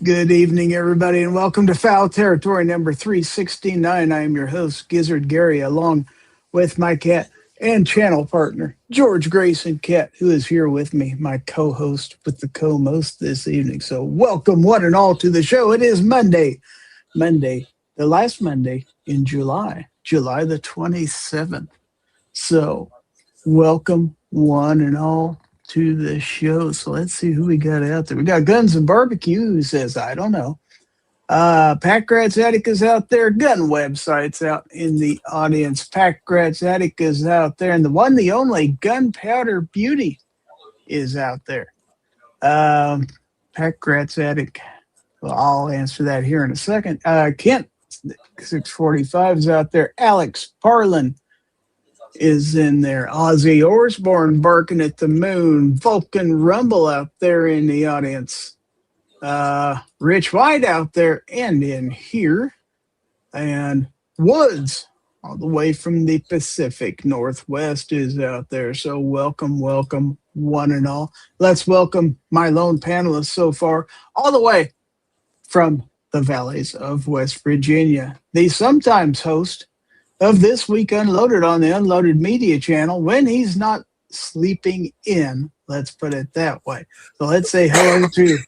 Good evening, everybody, and welcome to Fowl Territory number 369. I am your host, Gizzard Gary, along with my cat and channel partner, George Grayson Cat, who is here with me, my co-host with the co-most this evening. So welcome one and all to the show. It is Monday, the last Monday in July the 27th. So welcome one and all to the show. So let's see who we got out there. We got Guns and Barbecue, who says, I don't know. Packrat's Attic is out there. Gun Website's out in the audience. Packrat's Attic is out there. And the one, the only Gunpowder Beauty is out there. Packrat's Attic. Well, I'll answer that here in a second. Kent 645 is out there. Alex Parlin is in there. Ozzy Osbourne barking at the moon. Vulcan Rumble out there in the audience. Rich White out there and in here. And Woods, all the way from the Pacific Northwest, is out there. So welcome one and all. Let's welcome my lone panelists so far, all the way from the valleys of West Virginia. The sometimes host of This Week Unloaded on the Unloaded Media channel when he's not sleeping in. Let's put it that way. So let's say hello to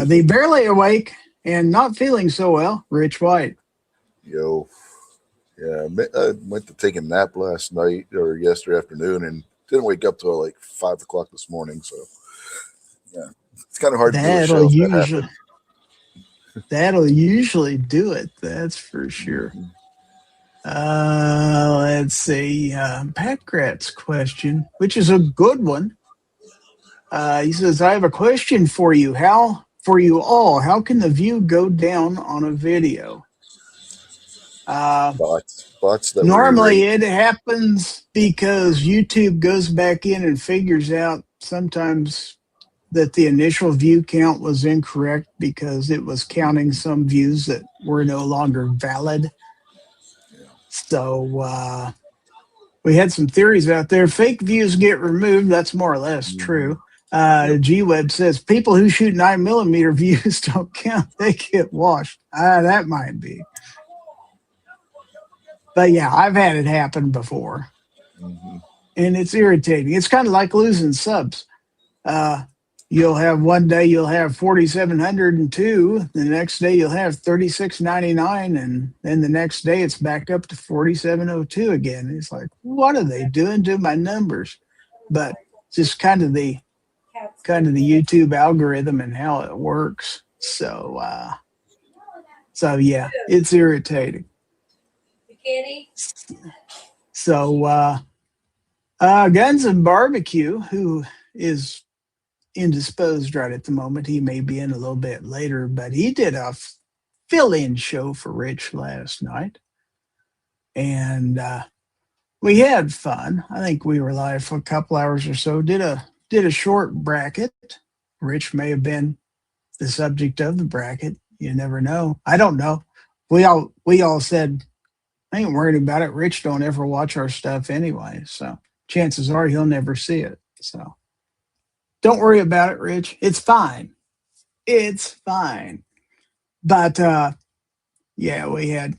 the barely awake and not feeling so well, Rich White. Yo. Yeah, I went to take a nap last night or yesterday afternoon and didn't wake up till like 5 o'clock this morning. So, yeah, it's kind of hard to do a show. That'll usually do it. That's for sure. Mm-hmm. Let's see. Pat Grat's question, which is a good one. He says, I have a question for you. How can the view go down on a video? Bots normally it happens because YouTube goes back in and figures out sometimes that the initial view count was incorrect because it was counting some views that were no longer valid. So we had some theories out there. Fake views get removed. That's more or less true. G-Web says people who shoot 9mm views don't count. They get washed. That might be. But yeah, I've had it happen before. Mm-hmm. And it's irritating. It's kind of like losing subs. You'll have one day you'll have 4,702. The next day you'll have 3,699, and then the next day it's back up to 4,702 again. It's like, what are they doing to my numbers? But just kind of the YouTube algorithm and how it works. So yeah, it's irritating. So Guns and Barbecue, who is indisposed right at the moment. He may be in a little bit later, but he did a fill-in show for Rich last night. And we had fun. I think we were live for a couple hours or so. Did a short bracket. Rich may have been the subject of the bracket. You never know. I don't know. We all said, I ain't worried about it. Rich don't ever watch our stuff anyway. So chances are he'll never see it. So don't worry about it, Rich. It's fine. It's fine. But, yeah, we had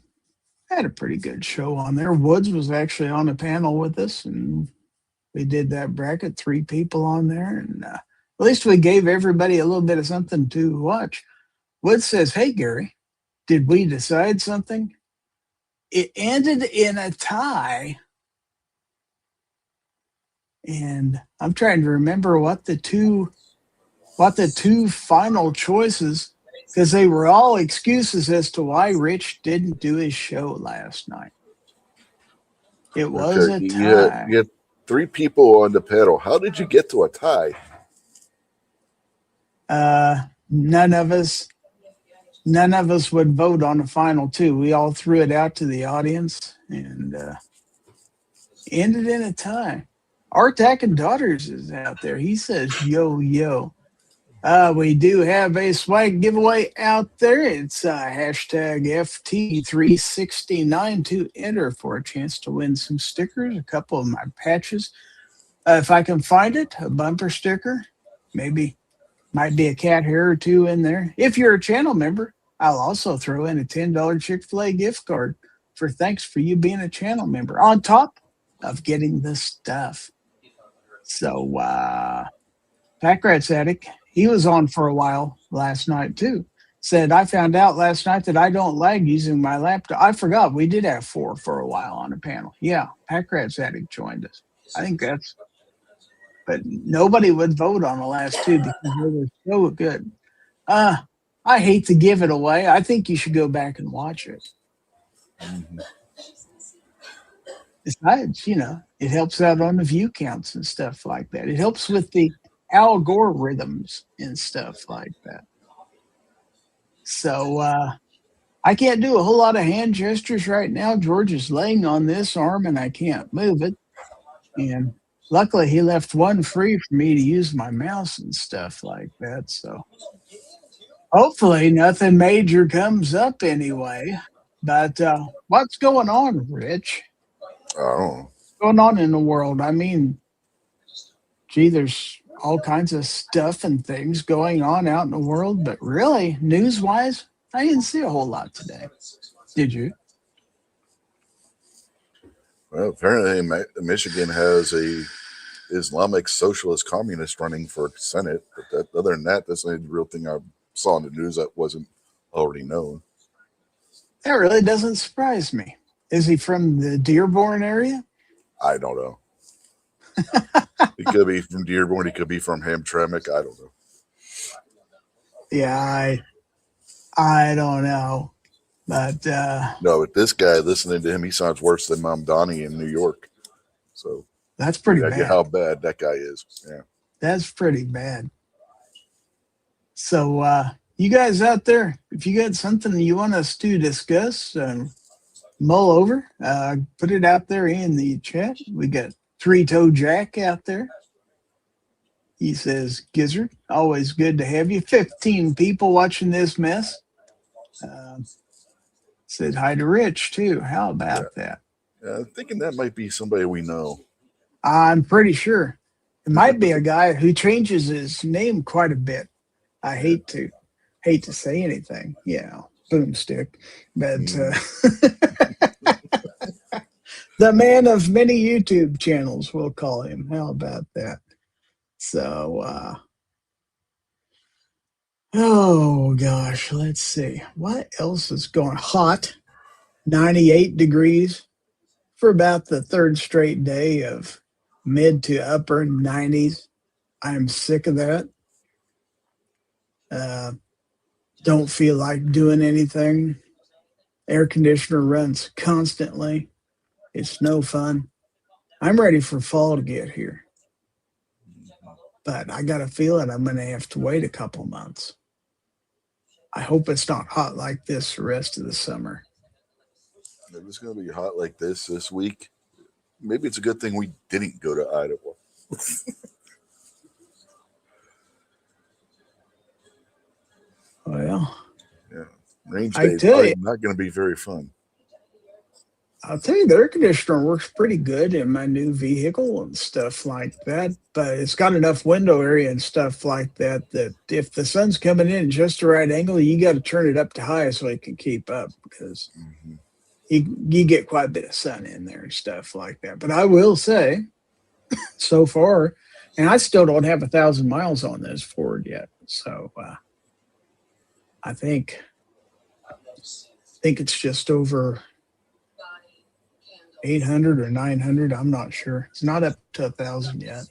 a pretty good show on there. Woods was actually on the panel with us, and we did that bracket, 3 people on there. And at least we gave everybody a little bit of something to watch. Woods says, hey, Gary, did we decide something? It ended in a tie. And I'm trying to remember what the two final choices, because they were all excuses as to why Rich didn't do his show last night. It was a tie. 3 people on the panel. How did you get to a tie? None of us would vote on the final 2. We all threw it out to the audience and ended in a tie. Our Attacking Daughters is out there. He says, yo, yo. We do have a swag giveaway out there. It's hashtag FT369 to enter for a chance to win some stickers, a couple of my patches. If I can find it, a bumper sticker, maybe might be a cat hair or 2 in there. If you're a channel member, I'll also throw in a $10 Chick-fil-A gift card for thanks for you being a channel member, on top of getting the stuff. So, Pack Rat's Attic, he was on for a while last night too. Said, I found out last night that I don't lag using my laptop. I forgot we did have 4 for a while on the panel. Yeah, Pack Rat's Attic joined us. I think that's, but nobody would vote on the last 2 because they were so good. I hate to give it away. I think you should go back and watch it. Mm-hmm. Besides, it helps out on the view counts and stuff like that. It helps with the algorithms and stuff like that. So I can't do a whole lot of hand gestures right now. George is laying on this arm and I can't move it. And luckily he left one free for me to use my mouse and stuff like that. So hopefully nothing major comes up anyway. But what's going on, Rich? I don't know. What's going on in the world? I mean, gee, there's all kinds of stuff and things going on out in the world, but really, news-wise, I didn't see a whole lot today. Did you? Well, apparently Michigan has a Islamic socialist communist running for Senate, but other than that, that's the only real thing I saw in the news that wasn't already known. That really doesn't surprise me. Is he from the Dearborn area? I don't know. He could be from Dearborn. He could be from Hamtramck. I don't know. Yeah, I don't know. But no, but this guy, listening to him, he sounds worse than Mom Donnie in New York. So that's pretty bad. How bad that guy is. Yeah, that's pretty bad. So you guys out there, if you got something you want us to discuss and mull over, put it out there in the chat. We got 3-Toe Jack out there. He says, Gizzard, always good to have you. 15 people watching this mess. Said hi to Rich, too. How about that? I'm thinking that might be somebody we know. I'm pretty sure. It might be a guy who changes his name quite a bit. I hate to say anything. Yeah, boomstick. But the man of many YouTube channels, we'll call him. How about that? So, oh gosh, let's see. What else is going hot? 98 degrees for about the 3rd straight day of mid to upper 90s. I'm sick of that. Don't feel like doing anything. Air conditioner runs constantly. It's no fun. I'm ready for fall to get here. But I got a feeling I'm going to have to wait a couple months. I hope it's not hot like this the rest of the summer. If it's going to be hot like this week, maybe it's a good thing we didn't go to Idaho. Well, yeah, range day is not going to be very fun. I'll tell you, the air conditioner works pretty good in my new vehicle and stuff like that, but it's got enough window area and stuff like that that if the sun's coming in just the right angle, you got to turn it up to high so it can keep up because you get quite a bit of sun in there and stuff like that. But I will say, so far, and I still don't have 1,000 miles on this Ford yet, so I think it's just over 800 or 900. I'm not sure. It's not up to 1,000 yet.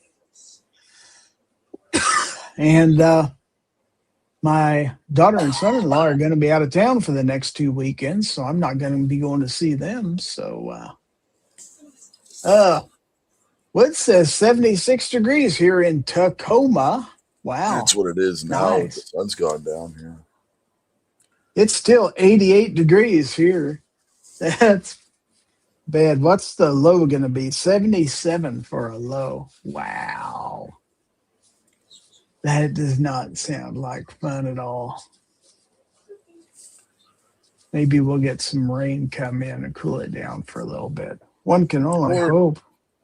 And my daughter and son-in-law are going to be out of town for the next 2 weekends, so I'm not going to be going to see them. So Wood says 76 degrees here in Tacoma. Wow. That's what it is now. Nice. The sun's gone down here. It's still 88 degrees here. That's bad. What's the low going to be? 77 for a low. Wow. That does not sound like fun at all. Maybe we'll get some rain come in and cool it down for a little bit. One can only hope.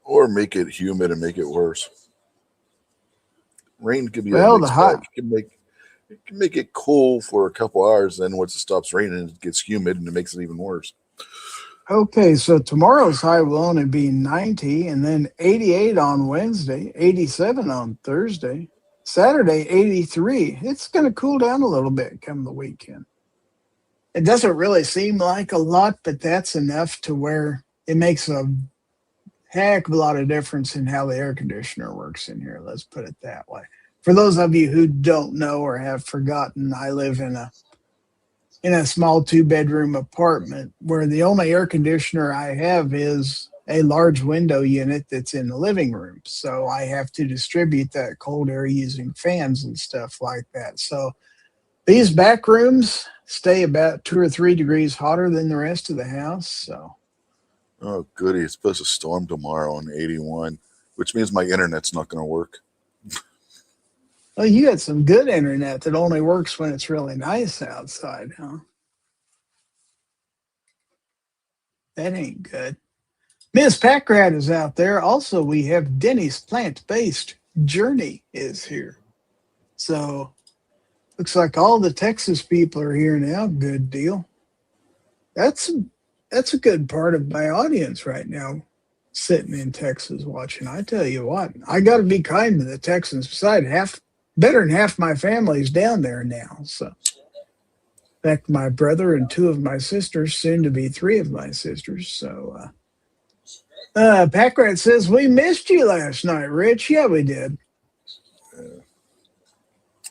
Or make it humid and make it worse. Rain could be well, the hot. It can make it cool for a couple hours. Then once it stops raining, it gets humid and it makes it even worse. Okay, so tomorrow's high will only be 90, and then 88 on Wednesday, 87 on Thursday, Saturday 83. It's going to cool down a little bit come the weekend. It doesn't really seem like a lot, but that's enough to where it makes a heck of a lot of difference in how the air conditioner works in here. Let's put it that way. For those of you who don't know or have forgotten, I live in a small 2-bedroom apartment where the only air conditioner I have is a large window unit that's in the living room. So I have to distribute that cold air using fans and stuff like that. So these back rooms stay about 2 or 3 degrees hotter than the rest of the house. So. Oh, goody. It's supposed to storm tomorrow on 81, which means my internet's not going to work. Well, you got some good internet that only works when it's really nice outside, huh? That ain't good. Miss Packrat is out there. Also, we have Denny's Plant-Based Journey is here. So, looks like all the Texas people are here now. Good deal. That's a good part of my audience right now, sitting in Texas watching. I tell you what, I got to be kind to the Texans. Besides, better than half my family's down there now. So, in fact, my brother and 2 of my sisters, soon to be 3 of my sisters. So, Packrat says, we missed you last night, Rich. Yeah, we did.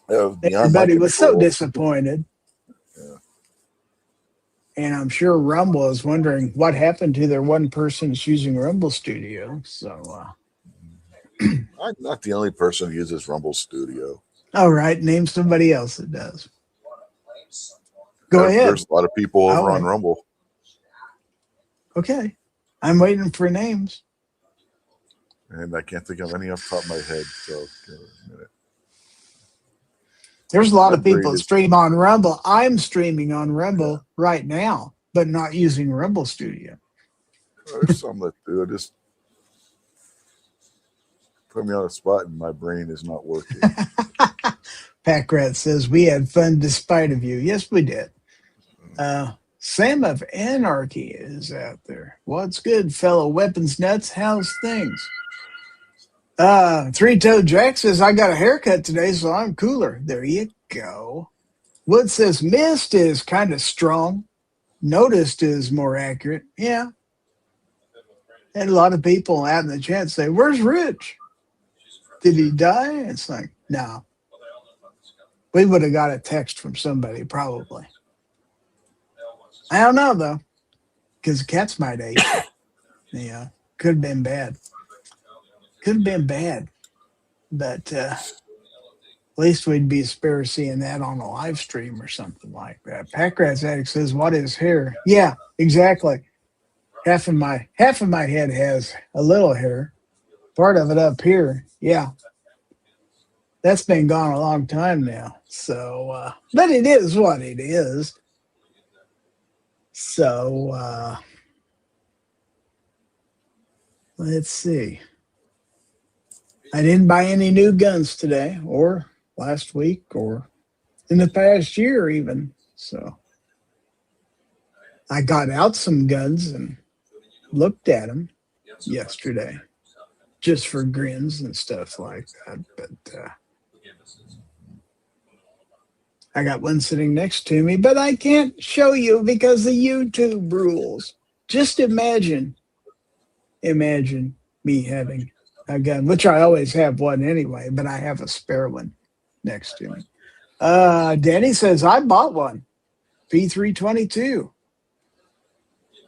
Everybody was so disappointed. Yeah. And I'm sure Rumble is wondering what happened to their one person using Rumble Studio. So, I'm not the only person who uses Rumble Studio. All right, name somebody else that does. Go ahead. There's a lot of people over on Rumble. Okay, I'm waiting for names. And I can't think of any off the top of my head. So, give it a minute. There's a lot of people that stream on Rumble. I'm streaming on Rumble right now, but not using Rumble Studio. There's some that do it. Just put me on a spot and my brain is not working. Packrat says, we had fun despite of you. Yes, we did. Sam of Anarchy is out there. What's good, fellow weapons nuts? How's things? Three-Toed Jack says, I got a haircut today, so I'm cooler. There you go. Wood says, missed is kind of strong. Noticed is more accurate. Yeah. And a lot of people out in the chat say, where's Rich? Did he die? It's like, no. We would have got a text from somebody, probably. I don't know, though, because the cats might have ate it. Yeah, could have been bad. Could have been bad. But at least we'd be spare seeing that on a live stream or something like that. Packrat's Addict says, what is hair? Yeah, exactly. Half of my head has a little hair. Part of it up here, yeah. That's been gone a long time now. So, but it is what it is. So, let's see. I didn't buy any new guns today or last week or in the past year even. So, I got out some guns and looked at them yesterday just for grins and stuff like that. But, I got one sitting next to me, but I can't show you because of YouTube rules. Just imagine me having a gun, which I always have one anyway, but I have a spare one next to me. Danny says, I bought one, P322.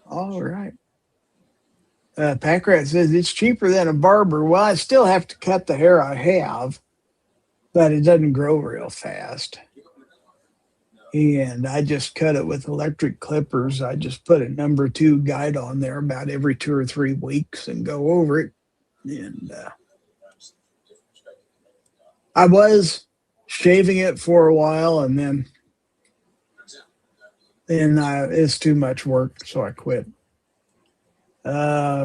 All right. Pack Rat says it's cheaper than a barber. Well, I still have to cut the hair I have, but it doesn't grow real fast. And I just cut it with electric clippers. I just put a number 2 guide on there about every 2 or 3 weeks and go over it. And I was shaving it for a while, and then it's too much work, so I quit.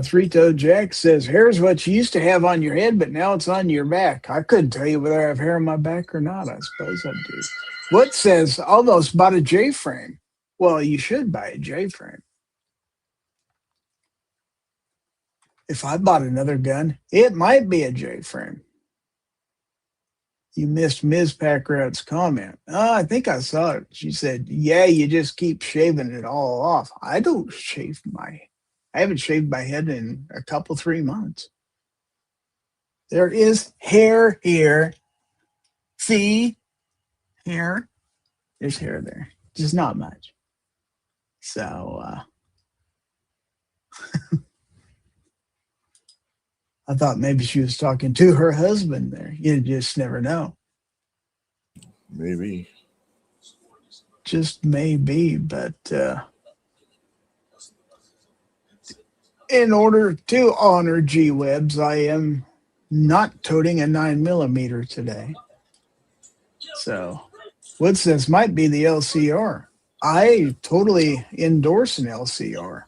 Three-Toed Jack says, hair's what you used to have on your head, but now it's on your back. I couldn't tell you whether I have hair on my back or not. I suppose I do. What says, almost bought a J-frame. Well, you should buy a J-frame. If I bought another gun, it might be a J-frame. You missed Ms. Packrat's comment. Oh, I think I saw it. She said, yeah, you just keep shaving it all off. I haven't shaved my head in a couple, 3 months. There is hair here. See? Hair. There's hair there. Just not much. So, I thought maybe she was talking to her husband there. You just never know. Maybe. Just maybe, but in order to honor G-Webs, I am not toting a 9mm today. So, what says might be the LCR. I totally endorse an LCR.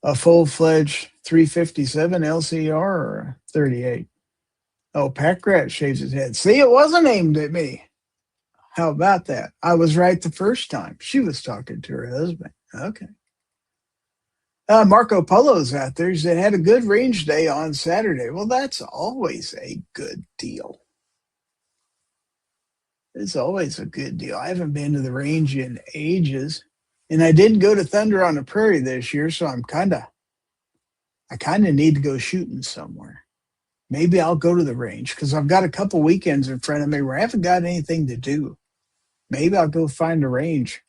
A full-fledged 357 LCR or a 38? Oh, Pack Rat shaves his head. See, it wasn't aimed at me. How about that? I was right the first time. She was talking to her husband. Okay. Marco Polo's out there. He said, had a good range day on Saturday. Well, that's always a good deal. It's always a good deal. I haven't been to the range in ages. And I didn't go to Thunder on the Prairie this year, so I kind of need to go shooting somewhere. Maybe I'll go to the range because I've got a couple weekends in front of me where I haven't got anything to do. Maybe I'll go find a range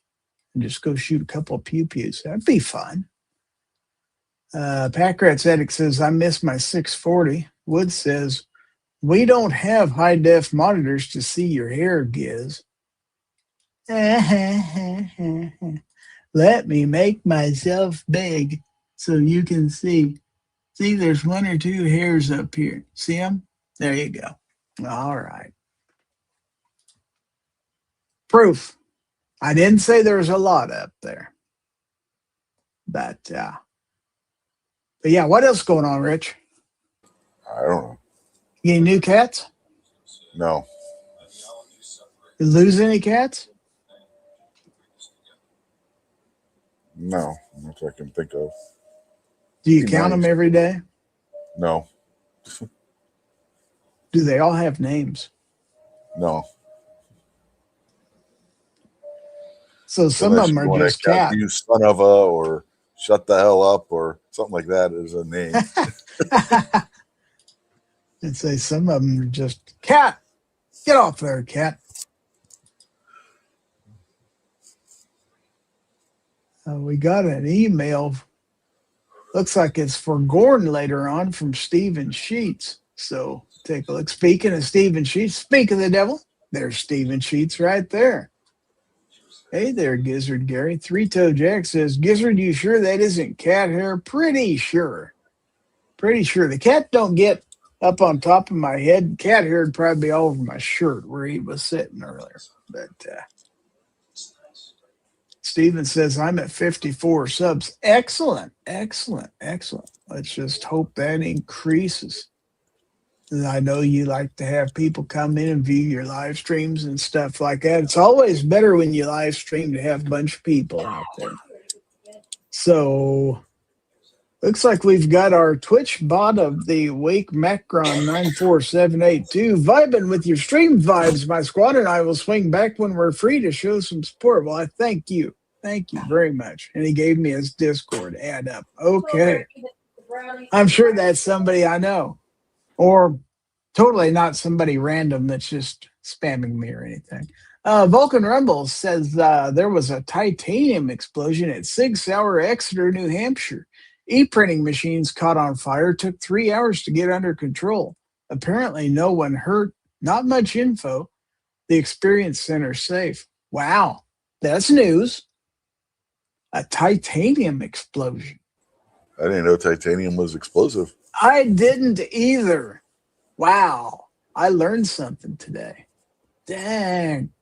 and just go shoot a couple of pew-pews. That'd be fun. Pack Rat's Addict says, I miss my 640. Wood says, we don't have high-def monitors to see your hair, Giz. Let me make myself big so you can see. See, there's 1 or 2 hairs up here. See them? There you go. All right. Proof. I didn't say there was a lot up there. But yeah, what else going on, Rich? I don't know. You get any new cats? No. You lose any cats? No, not that I can think of. Do you count them every day? No. Do they all have names? No. So some of them are just cats. You son of a, or shut the hell up, or something like that is a name. I'd say some of them are just cat. Get off there, cat. We got an email. Looks like it's for GORN later on from Stephen Sheets. So take a look. Speaking of Stephen Sheets, speak of the devil, there's Stephen Sheets right there. Hey there, Gizzard Gary. Three-Toed Jack says, Gizzard, you sure that isn't cat hair? Pretty sure. Pretty sure. The cat don't get up on top of my head. Cat hair would probably be all over my shirt where he was sitting earlier. But Steven says, I'm at 54 subs. Excellent, excellent, excellent. Let's just hope that increases. And I know you like to have people come in and view your live streams and stuff like that. It's always better when you live stream to have a bunch of people out there. So, looks like we've got our Twitch bot of the week, Macron 94782, vibing with your stream vibes. My squad and I will swing back when we're free to show some support. Well, I thank you. Thank you very much. And he gave me his Discord add up. Okay. I'm sure that's somebody I know. Or totally not somebody random that's just spamming me or anything. Vulcan Rumble says there was a titanium explosion at Sig Sauer, Exeter, New Hampshire. E-printing machines caught on fire, took 3 hours to get under control. Apparently no one hurt, not much info. The Experience Center safe. Wow, that's news. A titanium explosion. I didn't know titanium was explosive. I didn't either. Wow, I learned something today. Dang.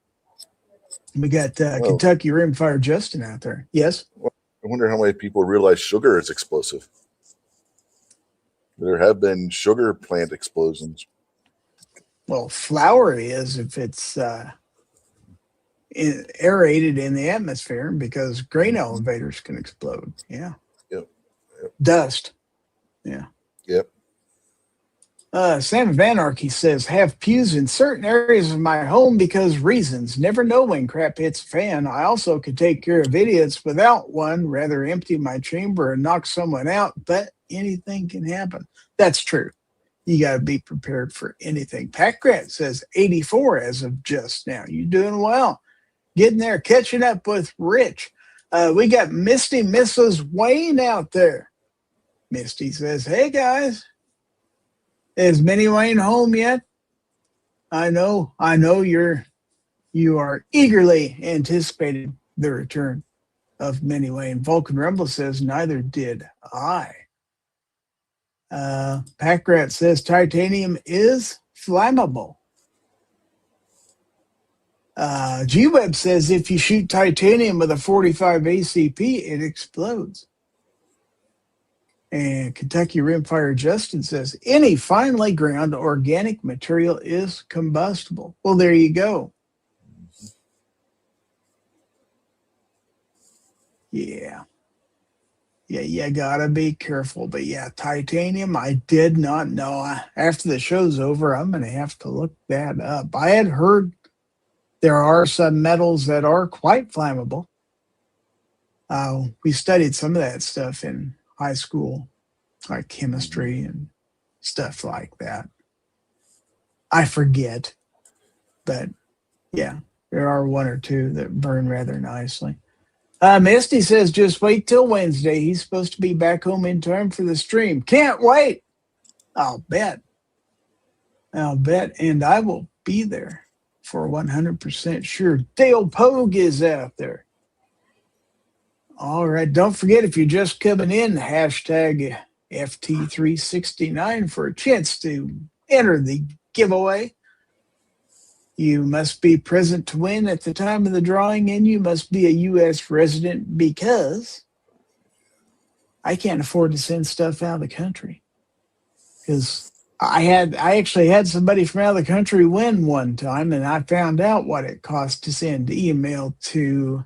We got Kentucky Rimfire Justin out there. Yes? I wonder how many people realize sugar is explosive. There have been sugar plant explosions. Well, flour is if it's aerated in the atmosphere, because grain elevators can explode. Yeah. Yep. Dust. Yeah. Yep. Sam of Anarchy says, have pews in certain areas of my home because reasons. Never know when crap hits a fan. I also could take care of idiots without one, rather empty my chamber and knock someone out, but anything can happen. That's true. You got to be prepared for anything. Pat Grant says 84 as of just now. You doing well. Getting there, catching up with Rich. We got Misty Mrs. Wayne out there. Misty says, hey, guys. Is Minnie Wayne home yet? I know you are eagerly anticipating the return of Minnie Wayne. Vulcan Rumble says, neither did I. Pat Grant says titanium is flammable. G-Web says if you shoot titanium with a 45 ACP, it explodes. And Kentucky Rimfire Justin says any finely ground organic material is combustible. Well, there you go. Yeah. Yeah, you gotta be careful. But yeah, titanium, I did not know. After the show's over, I'm gonna have to look that up. I had heard there are some metals that are quite flammable. We studied some of that stuff in high school, like chemistry and stuff like that. I forget, but yeah, there are one or two that burn rather nicely. Misty says, just wait till Wednesday. He's supposed to be back home in time for the stream. Can't wait. I'll bet. And I will be there for 100% sure. Dale Pogue is out there. All right. Don't forget, if you're just coming in, hashtag FT369 for a chance to enter the giveaway. You must be present to win at the time of the drawing, and you must be a U.S. resident, because I can't afford to send stuff out of the country. Because I actually had somebody from out of the country win one time, and I found out what it cost to send email to,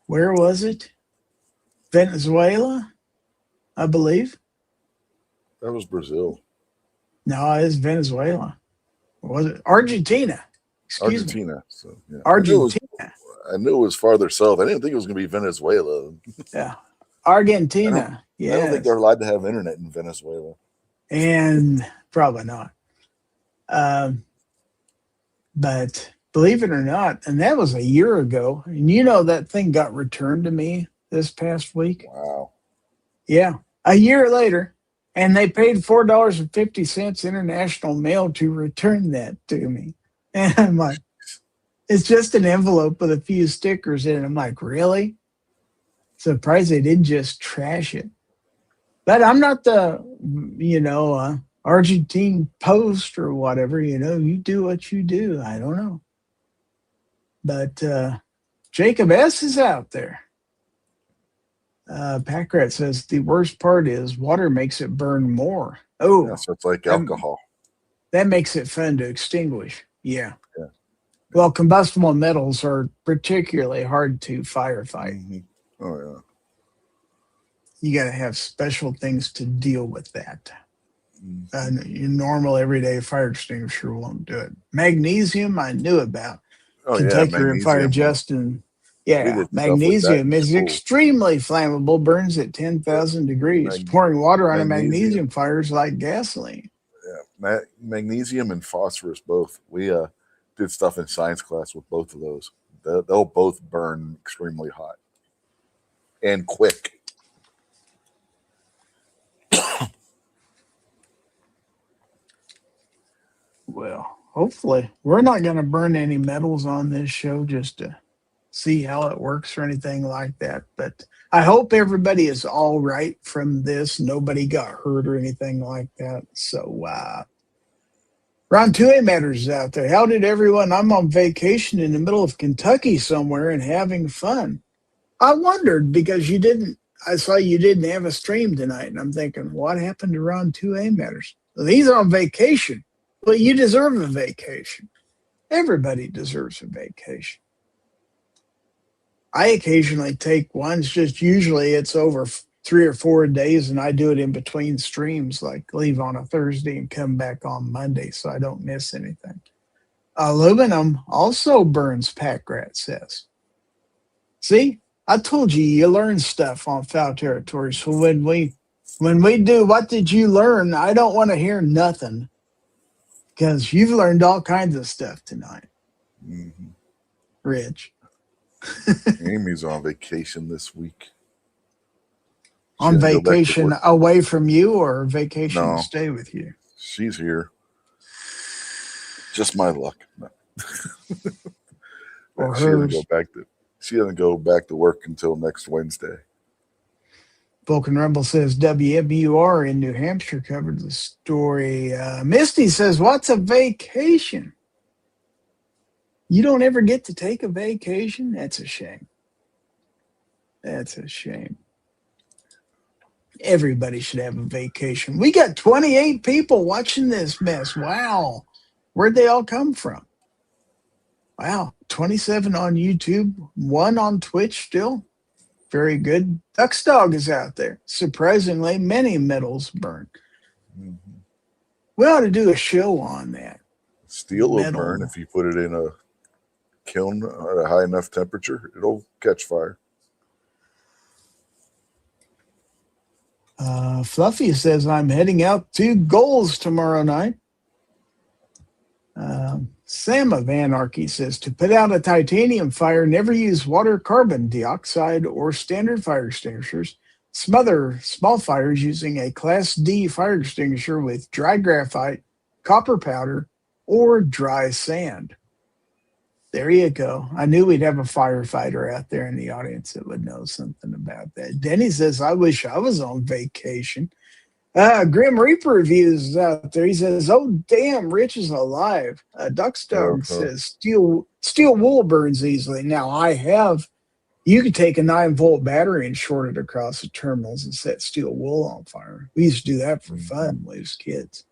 where was it? Venezuela, I believe. That was Brazil. No, it was Venezuela. Or was it Argentina? Argentina. So, yeah. Argentina. I knew it was farther south. I didn't think it was going to be Venezuela. Yeah. Argentina. I don't think they're allowed to have internet in Venezuela. And probably not. But believe it or not, and that was a year ago, and that thing got returned to me this past week. Wow. Yeah. A year later. And they paid $4.50 international mail to return that to me. And I'm like, it's just an envelope with a few stickers in it. I'm like, really? Surprised they didn't just trash it. But I'm not the, Argentine Post or whatever. You do what you do. I don't know. But Jacob S. is out there. Packrat says the worst part is water makes it burn more. Oh, yeah, so it's like alcohol. That makes it fun to extinguish. Yeah. Well, combustible metals are particularly hard to firefight. Mm-hmm. Oh, yeah. You got to have special things to deal with that. Your normal everyday fire extinguisher won't do it. Magnesium, I knew about. Kentucky Rimfire Justin. Yeah, magnesium is extremely flammable, burns at 10,000 degrees. Pouring water on a magnesium fire is like gasoline. Yeah, magnesium and phosphorus both. We did stuff in science class with both of those. They'll both burn extremely hot and quick. Well, hopefully we're not going to burn any metals on this show just to see how it works or anything like that. But I hope everybody is all right from this. Nobody got hurt or anything like that. So, Ron 2A Matters out there. How did everyone? I'm on vacation in the middle of Kentucky somewhere and having fun. I wondered because I saw you didn't have a stream tonight. And I'm thinking, what happened to Ron 2A Matters? Well, he's on vacation. Well, you deserve a vacation. Everybody deserves a vacation. I occasionally take ones, just usually it's over 3 or 4 days, and I do it in between streams, like leave on a Thursday and come back on Monday so I don't miss anything. Aluminum also burns, Packrat says. See, I told you, you learn stuff on Fowl Territory. So when we do, what did you learn? I don't want to hear nothing. Because you've learned all kinds of stuff tonight, Rich. Amy's on vacation this week. On vacation away from you or vacation to stay with you? She's here. Just my luck. No. She doesn't go back to work until next Wednesday. Vulcan Rumble says WWR in New Hampshire covered the story. Misty says, what's a vacation? You don't ever get to take a vacation? That's a shame. That's a shame. Everybody should have a vacation. We got 28 people watching this mess. Wow. Where'd they all come from? Wow. 27 on YouTube, 1 on Twitch still. Very good. Duck's Dog is out there. Surprisingly, many metals burn. We ought to do a show on that. Steel will burn if you put it in a kiln at a high enough temperature. It'll catch fire. Fluffy says, I'm heading out to Goals tomorrow night. Sam of Anarchy says, to put out a titanium fire, never use water, carbon dioxide, or standard fire extinguishers. Smother small fires using a Class D fire extinguisher with dry graphite, copper powder, or dry sand. There you go. I knew we'd have a firefighter out there in the audience that would know something about that. Denny says, I wish I was on vacation. Grim Reaper Reviews out there. He says, oh, damn, Rich is alive. Duck's Dog says, steel wool burns easily. Now, you could take a 9-volt battery and short it across the terminals and set steel wool on fire. We used to do that for fun when we was kids.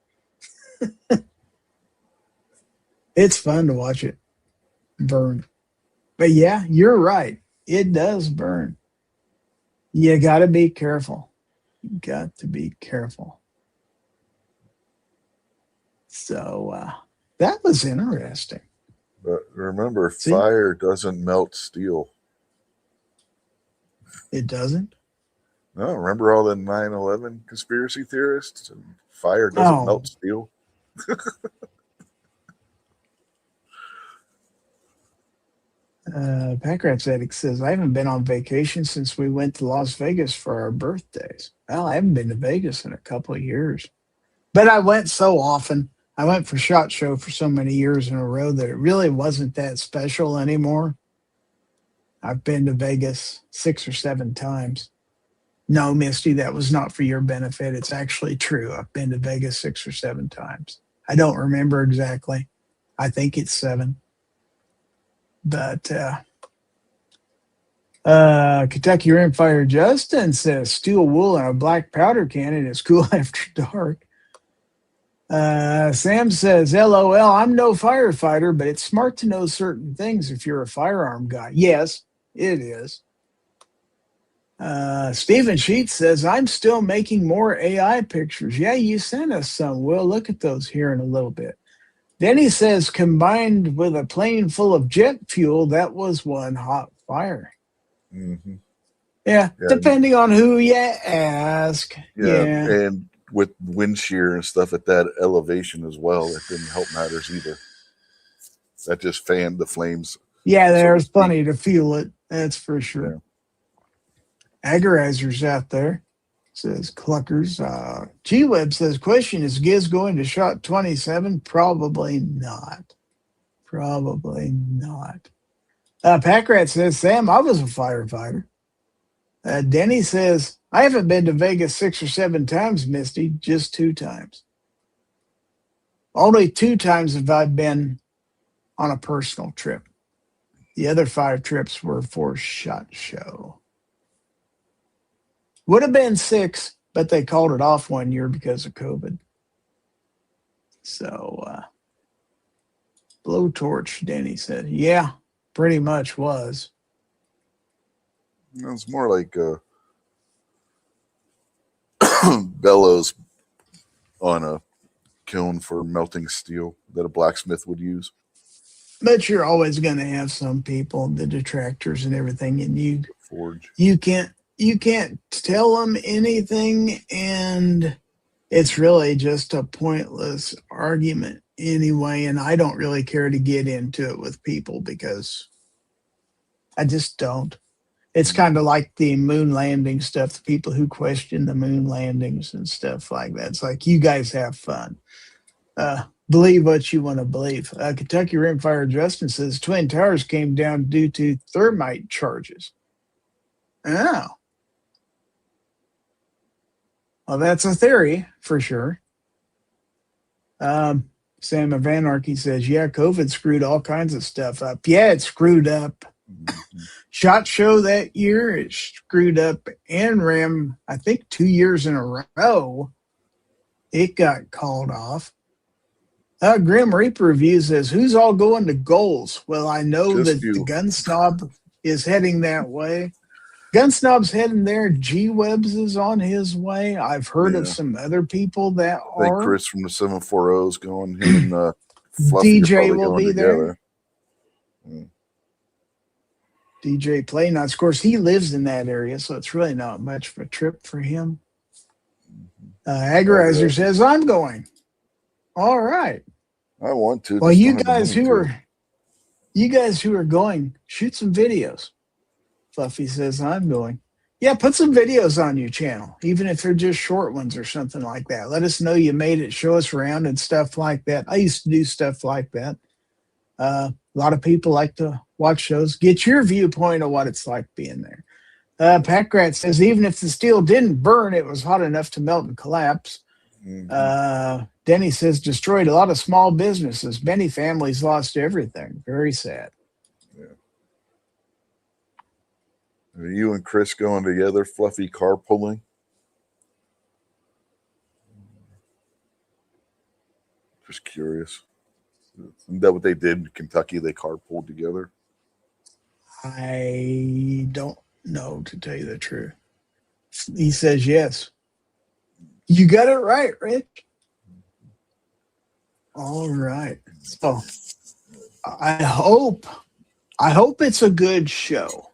It's fun to watch it burn. But yeah, you're right. It does burn. You got to be careful. You got to be careful. So that was interesting. But remember, fire doesn't melt steel. It doesn't? No, remember all the 9/11 conspiracy theorists? Fire doesn't melt steel. Packrat's Addict says, I haven't been on vacation since we went to Las Vegas for our birthdays. Well, I haven't been to Vegas in a couple of years. But I went so often. I went for SHOT Show for so many years in a row that it really wasn't that special anymore. I've been to Vegas 6 or 7 times. No, Misty, that was not for your benefit. It's actually true. I've been to Vegas 6 or 7 times. I don't remember exactly. I think it's 7. But Kentucky Rimfire Justin says steel wool in a black powder cannon is cool after dark. Sam says, LOL, I'm no firefighter, but it's smart to know certain things if you're a firearm guy. Yes, it is. Stephen Sheets says, I'm still making more AI pictures. Yeah, you sent us some. We'll look at those here in a little bit. Then he says, combined with a plane full of jet fuel, that was one hot fire. Mm-hmm. Yeah, depending on who you ask. Yeah, and with wind shear and stuff at that elevation as well, it didn't help matters either. that just fanned the flames. Yeah, there's plenty to fuel it. That's for sure. Yeah. Agorizer's out there, says Cluckers. G-Web says, question, is Giz going to shot 27? Probably not. Probably not. Packrat says, Sam, I was a firefighter. Denny says, I haven't been to Vegas 6 or 7 times, Misty, just 2 times. Only 2 times have I been on a personal trip. The other 5 trips were for SHOT Show. Would have been 6, but they called it off 1 year because of COVID. So, blowtorch, Denny said. Yeah, pretty much was. It's more like bellows on a kiln for melting steel that a blacksmith would use. But you're always going to have some people, the detractors and everything, and forge. You can't tell them anything, and it's really just a pointless argument anyway. And I don't really care to get into it with people because I just don't. It's kind of like the moon landing stuff, the people who question the moon landings and stuff like that. It's like, you guys have fun. Believe what you want to believe. Kentucky Rimfire Justin says Twin Towers came down due to thermite charges. Oh. Well, that's a theory for sure. Sam of Anarchy says, yeah, COVID screwed all kinds of stuff up. Yeah, it screwed up SHOT Show that year. It screwed up NRAM, I think 2 years in a row. It got called off. Grim Reaper Review says, who's all going to goals? Well, I know Just that you. the Gun Snob is heading that way. Gun Snob's heading there. G-Webs is on his way. I've heard of some other people that I think are. Chris from the 740's going. Him and Fluffy DJ will be together. there. DJ Playnuts. Of course, he lives in that area, so it's really not much of a trip for him. Agorizer says, I'm going. All right. I want to. Well, you guys who are going, shoot some videos. Fluffy says, I'm going. Yeah, put some videos on your channel, even if they're just short ones or something like that. Let us know you made it. Show us around and stuff like that. I used to do stuff like that. A lot of people like to watch shows. Get your viewpoint of what it's like being there. Packrat says, even if the steel didn't burn, it was hot enough to melt and collapse. Mm-hmm. Denny says, destroyed a lot of small businesses. Many families lost everything. Very sad. Yeah. Are you and Chris going together, Fluffy, carpooling? Just curious. Isn't that what they did in Kentucky? They carpooled together? I don't know, to tell you the truth. He says yes. You got it right, Rich. All right. So I hope it's a good show.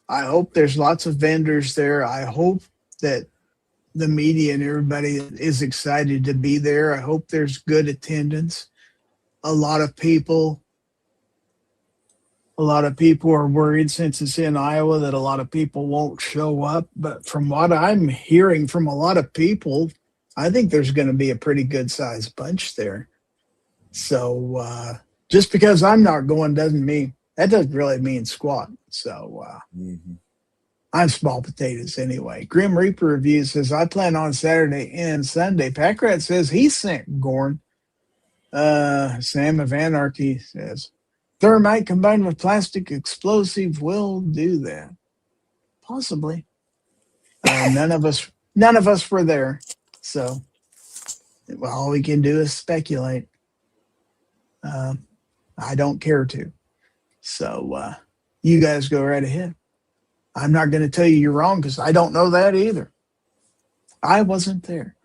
I hope there's lots of vendors there. I hope that the media and everybody is excited to be there. I hope there's good attendance. A lot of people are worried since it's in Iowa that a lot of people won't show up. But from what I'm hearing from a lot of people, I think there's going to be a pretty good sized bunch there. So just because I'm not going doesn't really mean squat. So I'm small potatoes anyway. Grim Reaper Review says, I plan on Saturday and Sunday. Packrat says he sent Gorn. Sam of Anarchy says, thermite combined with plastic explosive will do that. Possibly. None of us were there. So all we can do is speculate. I don't care to. So you guys go right ahead. I'm not going to tell you you're wrong because I don't know that either. I wasn't there.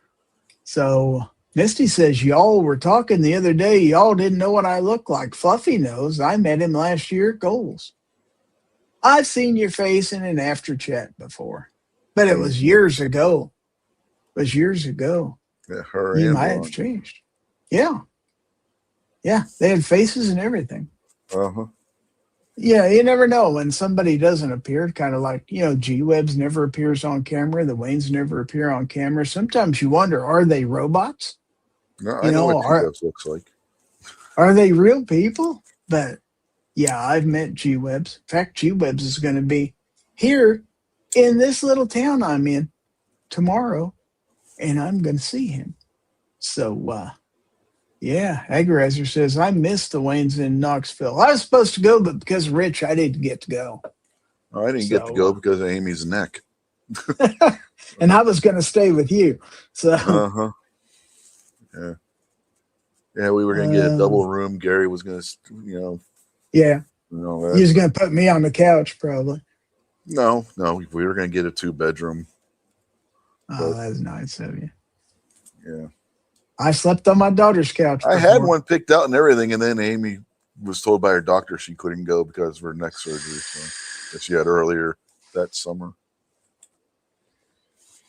So Misty says, y'all were talking the other day. Y'all didn't know what I look like. Fluffy knows. I met him last year at Goals. I've seen your face in an after chat before, but it was years ago. Yeah, her you and might Ron. have changed. Yeah. Yeah, they had faces and everything. Uh-huh. Yeah, you never know when somebody doesn't appear, kind of like, G-Webs never appears on camera. The Waynes never appear on camera. Sometimes you wonder, are they robots? No, I know what G-Webs looks like. Are they real people? But yeah, I've met G-Webs. In fact, G-Webs is going to be here in this little town I'm in tomorrow, and I'm going to see him. So, yeah, Agarizer says, I miss the Waynes in Knoxville. I was supposed to go, but because of Rich, I didn't get to go. Oh, I didn't get to go because of Amy's neck. And I was going to stay with you. So, yeah. Yeah, we were going to get a double room. Gary was going to, yeah. He was going to put me on the couch, probably. No, we were going to get a 2-bedroom. Oh, that's nice of you. Yeah. I slept on my daughter's couch before. I had one picked out and everything, and then Amy was told by her doctor she couldn't go because of her neck surgery that she had earlier that summer.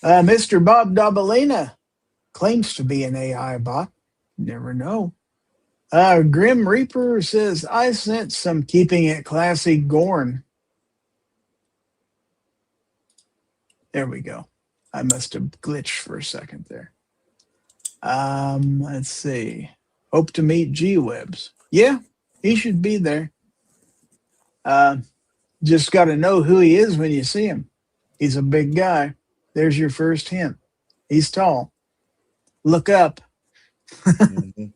Mr. Bob Dabalina claims to be an AI bot. Never know. Grim Reaper says, I sent some keeping it classy GORN. There we go. I must have glitched for a second there. Let's see. Hope to meet G-Webs. Yeah, he should be there. Just got to know who he is when you see him. He's a big guy. There's your first hint. He's tall. Look up. Mm-hmm.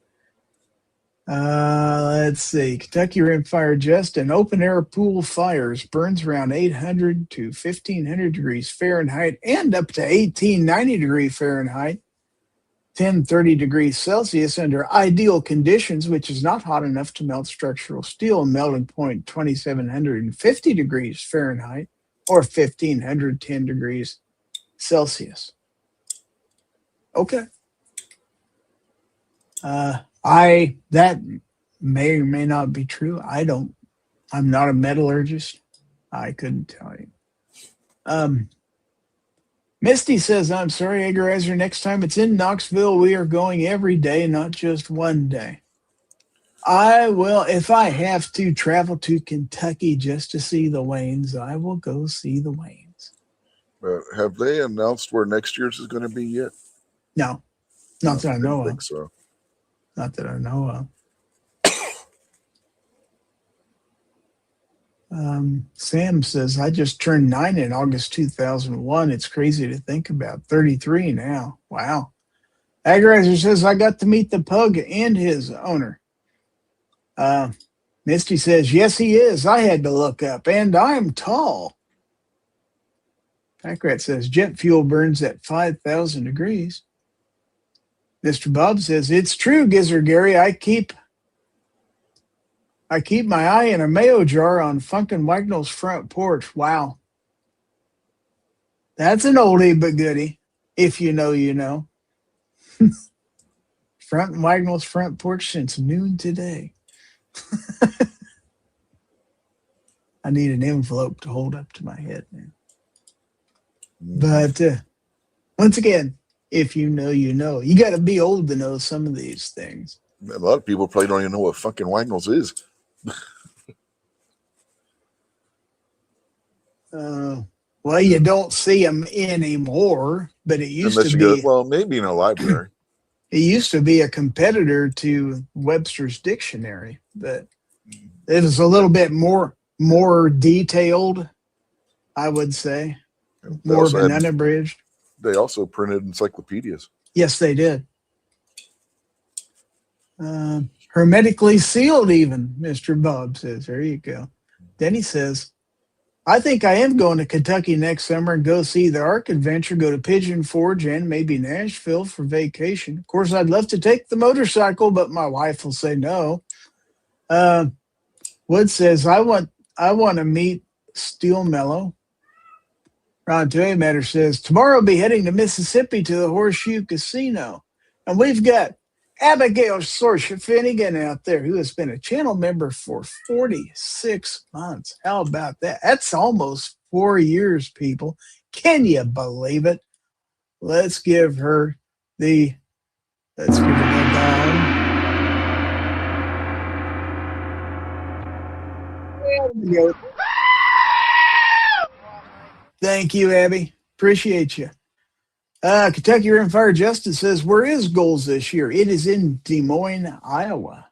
Let's see. Kentucky rimfire just an open air pool fires burns around 800 to 1500 degrees Fahrenheit and up to 1890 degrees Fahrenheit. 1030 degrees Celsius under ideal conditions, which is not hot enough to melt structural steel, melting point 2750 degrees Fahrenheit or 1510 degrees Celsius. Okay. That may or may not be true. I'm not a metallurgist. I couldn't tell you. Misty says, I'm sorry, Agarizer, next time it's in Knoxville, we are going every day, not just one day. I will, if I have to travel to Kentucky just to see the Waynes, I will go see the Waynes. Have they announced where next year's is going to be yet? No, not that I know of. I think so. Not that I know of. Sam says, I just turned 9 in August 2001. It's crazy to think about. 33 now. Wow. Agarizer says, I got to meet the pug and his owner. Misty says, yes, he is. I had to look up, and I'm tall. Packrat says, jet fuel burns at 5,000 degrees. Mr. Bob says, it's true, Gizzard Gary. I keep my eye in a mayo jar on Funkin' Wagnall's front porch. Wow. That's an oldie but goodie. If you know, you know. Front Wagnall's front porch since noon today. I need an envelope to hold up to my head now. But once again, if you know, you know. You got to be old to know some of these things. A lot of people probably don't even know what fucking Wagnalls is. Well, you don't see them anymore, but it used to be. Well, maybe in a library. It used to be a competitor to Webster's Dictionary, but it was a little bit more detailed, I would say. More of an unabridged. They also printed encyclopedias. Yes, they did. Hermetically sealed even, Mr. Bob says. There you go. Then he says, I think I am going to Kentucky next summer and go see the Ark Adventure, go to Pigeon Forge and maybe Nashville for vacation. Of course, I'd love to take the motorcycle, but my wife will say no. Wood says, I want to meet Steel Mellow. Ron Toy Matter says, tomorrow I'll be heading to Mississippi to the Horseshoe Casino. And we've got Abigail Sorsha Finnegan out there, who has been a channel member for 46 months. How about that? That's almost 4 years, people. Can you believe it? Let's give her the gong. go. Thank you, Abby. Appreciate you. Kentucky Rimfire Justice says, where is Goals this year? It is in Des Moines, Iowa.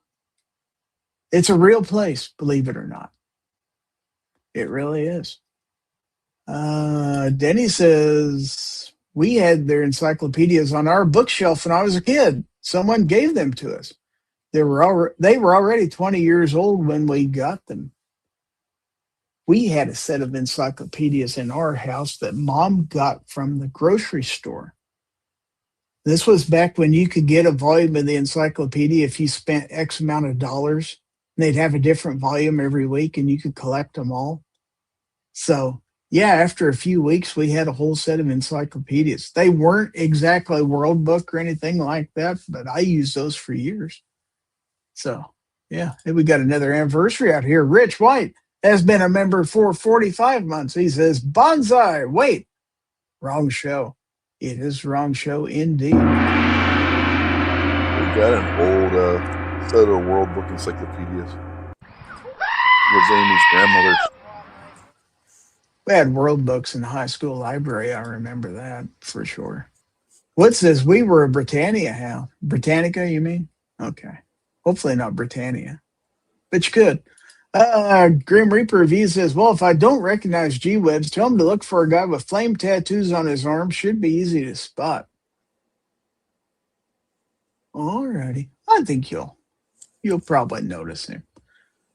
It's a real place, believe it or not. It really is. Denny says, we had their encyclopedias on our bookshelf when I was a kid. Someone gave them to us. They were already 20 years old when we got them. We had a set of encyclopedias in our house that Mom got from the grocery store. This was back when you could get a volume of the encyclopedia if you spent X amount of dollars. They'd have a different volume every week, and you could collect them all. So, yeah, after a few weeks, we had a whole set of encyclopedias. They weren't exactly World Book or anything like that, but I used those for years. So, yeah, we got another anniversary out here. Rich White has been a member for 45 months. He says, bonsai, wait, wrong show. It is wrong show indeed. We got an old set of World Book encyclopedias. It was Amy's grandmother's. We had World Books in the high school library. I remember that for sure. What says we were a Britannia house? Britannica, you mean? Okay. Hopefully not Britannia, but you could. Grim Reaper Review says, well, if I don't recognize G-Webs, tell him to look for a guy with flame tattoos on his arm. Should be easy to spot. All righty. I think you'll probably notice him.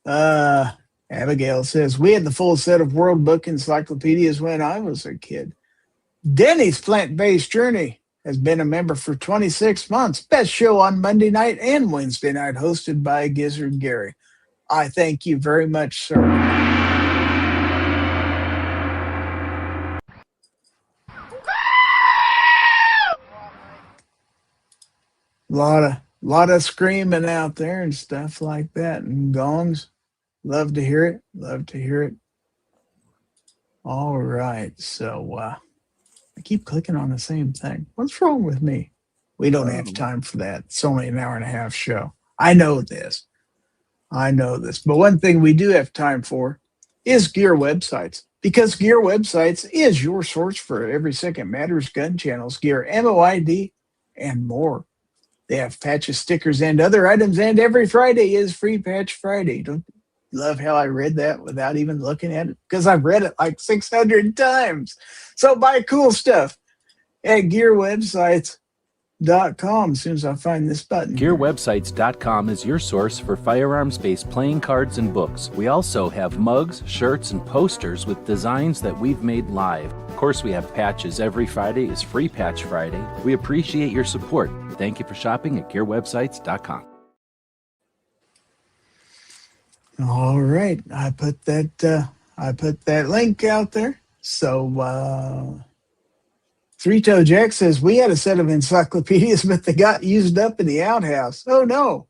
Abigail says, we had the full set of World Book encyclopedias when I was a kid. Denny's Plant-Based Journey has been a member for 26 months. Best show on Monday night and Wednesday night, hosted by Gizzard Gary. I thank you very much, sir. Lot of screaming out there and stuff like that, and gongs. Love to hear it. Love to hear it. All right, so I keep clicking on the same thing. What's wrong with me? We don't have time for that. It's only an hour and a half show. I know this. But one thing we do have time for is Gear Websites, because Gear Websites is your source for Every Second Matters, gun channels, gear, MOID, and more. They have patches, stickers, and other items, and every Friday is Free Patch Friday. Don't you love how I read that without even looking at it? Because I've read it like 600 times. So buy cool stuff at gearwebsites.com as soon as I find this button. GearWebsites.com is your source for firearms-based playing cards and books. We also have mugs, shirts, and posters with designs that we've made live. Of course, we have patches. Every Friday is Free Patch Friday. We appreciate your support. Thank you for shopping at GearWebsites.com. All right, I put that link out there. So Three Toe Jack says, we had a set of encyclopedias, but they got used up in the outhouse. Oh, no.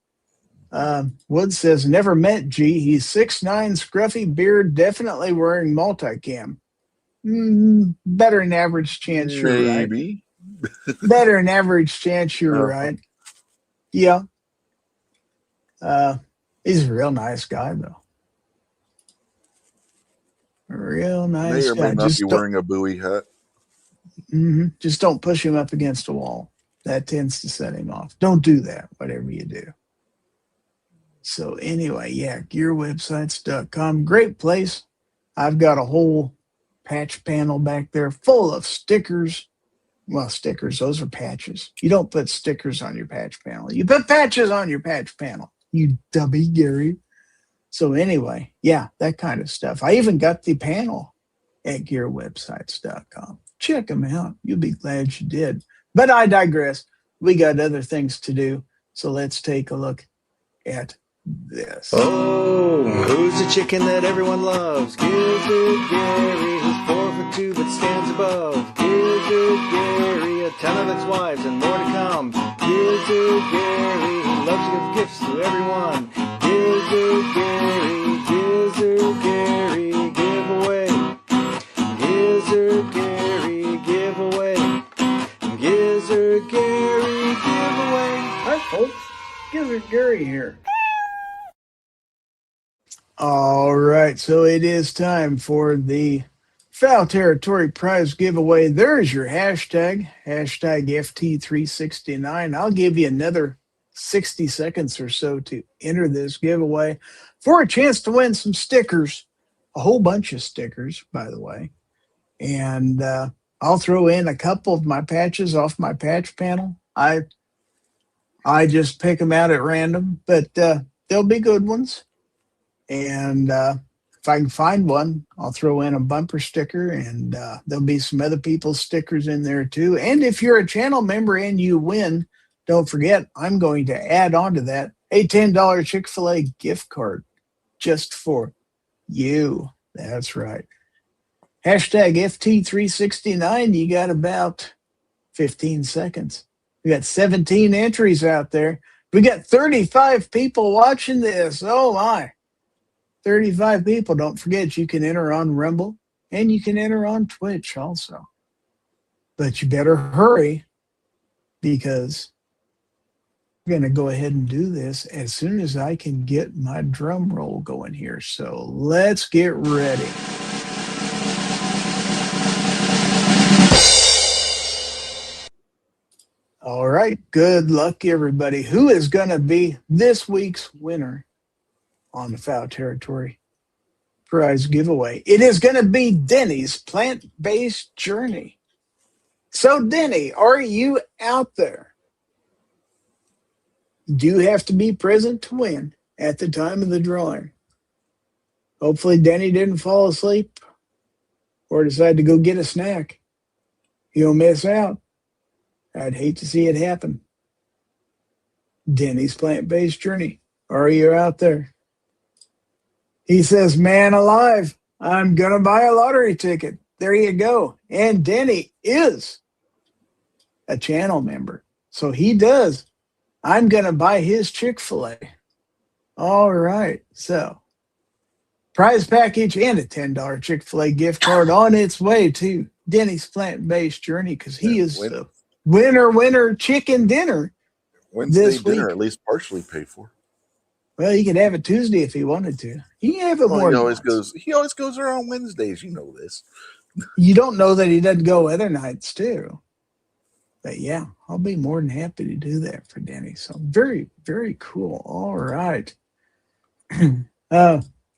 Wood says, never met G. He's 6'9", scruffy beard, definitely wearing multicam. Better than average chance you're Maybe. right. Better than average chance you're right. Yeah. He's a real nice guy, though. A real nice May or guy. may not be wearing a Bowie hat. Just don't push him up against a wall. That tends to set him off. Don't do that, whatever you do. So anyway, yeah, gearwebsites.com. Great place. I've got a whole patch panel back there full of stickers. Well, stickers, those are patches. You don't put stickers on your patch panel. You put patches on your patch panel. You dummy, Gary. So anyway, yeah, that kind of stuff. I even got the panel at gearwebsites.com. Check them out. You'll be glad you did. But I digress. We got other things to do. So let's take a look at this. Oh, who's the chicken that everyone loves? Gizzard Gary, who's 4'2" but stands above. Gizzard Gary, a ton of its wives and more to come. Gizzard Gary, who loves to give gifts to everyone. Gizzard Gary, Gizzard Gary, giveaway. Gizzard Gary, giveaway. Gizzard Gary, giveaway. Hi, folks. Gizzard Gary here. All right, so it is time for the Fowl Territory prize giveaway. There's your hashtag FT369. I'll give you another 60 seconds or so to enter this giveaway for a chance to win some stickers, a whole bunch of stickers, by the way. And I'll throw in a couple of my patches off my patch panel. I just pick them out at random, but they'll be good ones. And if I can find one, I'll throw in a bumper sticker, and there'll be some other people's stickers in there too. And if you're a channel member and you win, don't forget, I'm going to add on to that a $10 Chick-fil-A gift card just for you. That's right. Hashtag FT369. You got about 15 seconds. We got 17 entries out there. We got 35 people watching this. Oh my. 35 people. Don't forget, you can enter on Rumble and you can enter on Twitch also. But you better hurry, because we're going to go ahead and do this as soon as I can get my drum roll going here. So let's get ready. All right. Good luck, everybody. Who is going to be this week's winner on the Fowl Territory prize giveaway? It is going to be Denny's Plant-Based Journey. So, Denny, are you out there? You do have to be present to win at the time of the drawing. Hopefully, Denny didn't fall asleep or decide to go get a snack. You'll miss out. I'd hate to see it happen. Denny's Plant-Based Journey. Are you out there? He says, man alive, I'm going to buy a lottery ticket. There you go. And Denny is a channel member. So he does. I'm going to buy his Chick-fil-A. All right. So prize package and a $10 Chick-fil-A gift card on its way to Denny's Plant-Based Journey, because he is the winner chicken dinner. Wednesday dinner, at least partially paid for. Well, he could have it Tuesday if he wanted to. He can have it more. He always goes there on Wednesdays. You know this. You don't know that he doesn't go other nights too. But yeah, I'll be more than happy to do that for Denny. So very, very cool. All right. Kentucky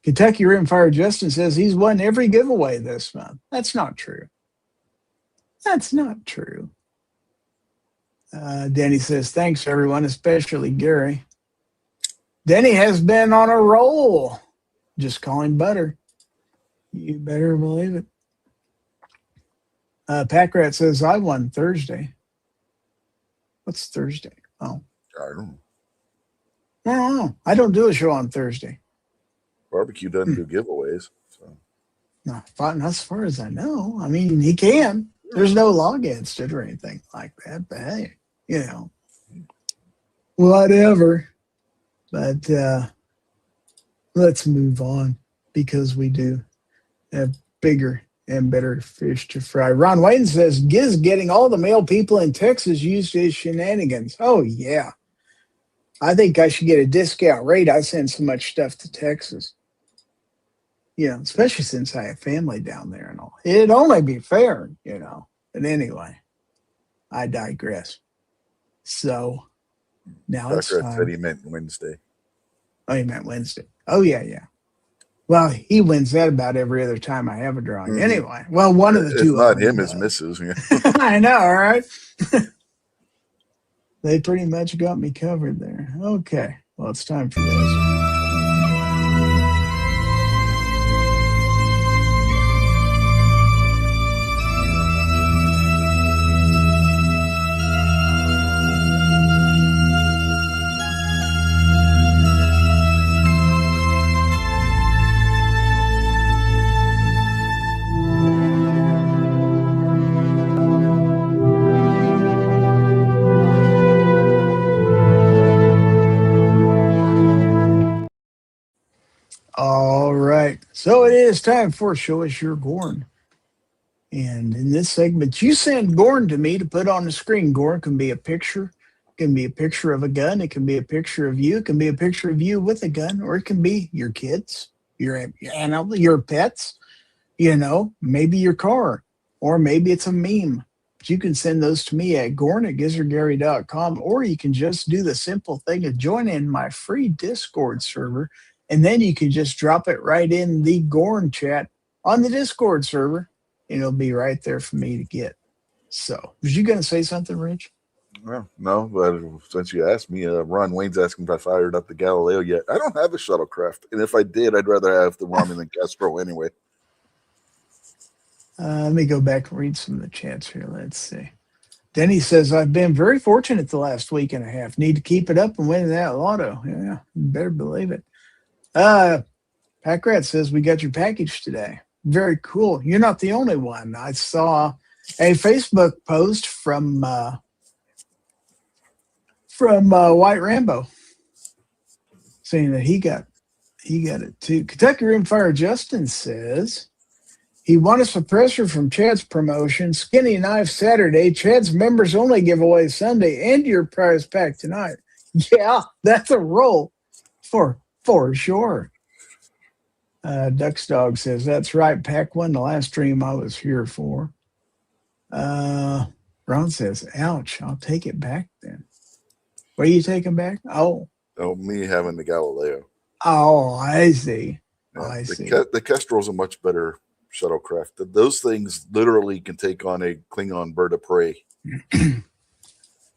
Rimfire Justin says he's won every giveaway this month. That's not true. That's not true. Denny says, thanks, everyone, especially Gary. Denny has been on a roll. Just calling butter. You better believe it. Packrat says, I won Thursday. What's Thursday? Oh. I don't know. No. I don't do a show on Thursday. Barbecue doesn't do giveaways. So. No, not as far as I know. I mean, he can. There's no law against it or anything like that. But hey, you know, whatever. But let's move on, because we do have bigger and better fish to fry. Ron Wayne says, Giz getting all the male people in Texas used his shenanigans. Oh, yeah. I think I should get a discount rate. I send so much stuff to Texas. You know, especially since I have family down there and all. It'd only be fair, you know. But anyway, I digress. So now it's time. Said he meant Wednesday. Oh, he meant Wednesday. Oh, yeah. Well, he wins that about every other time I have a drawing. Mm-hmm. Anyway, well, one of the two. It's not him, it's Mrs. Yeah. I know, all right? They pretty much got me covered there. Okay, well, it's time for this. All right, so it is time for Show Us Your GORN. And in this segment, you send GORN to me to put on the screen. GORN can be a picture. It can be a picture of a gun. It can be a picture of you. It can be a picture of you with a gun, or it can be your kids, your animal, your pets, maybe your car, or maybe it's a meme. But you can send those to me at GORN@GizzardGary.com, or you can just do the simple thing of joining my free Discord server, and then you can just drop it right in the GORN chat on the Discord server, and it'll be right there for me to get. So, was you going to say something, Rich? Well, no, but since you asked me, Ron Wayne's asking if I fired up the Galileo yet. I don't have a shuttlecraft, and if I did, I'd rather have the Romulan than Castro anyway. Let me go back and read some of the chats here. Let's see. Denny says, I've been very fortunate the last week and a half. Need to keep it up and win that lotto. Yeah, you better believe it. Packrat says, we got your package today. Very cool. You're not the only one. I saw a Facebook post from White Rambo saying that he got it too. Kentucky Rimfire Justin says he won a suppressor from Chad's promotion, Skinny Knife Saturday, Chad's members only giveaway Sunday, and your prize pack tonight. Yeah, that's a roll for sure. Duck's Dog says, that's right, pack won the last stream I was here for. Ron says, ouch, I'll take it back then. What are you taking back? Oh, me having the Galileo. Oh, I see. Yeah, I see. The Kestrel's a much better shuttlecraft. Those things literally can take on a Klingon bird of prey.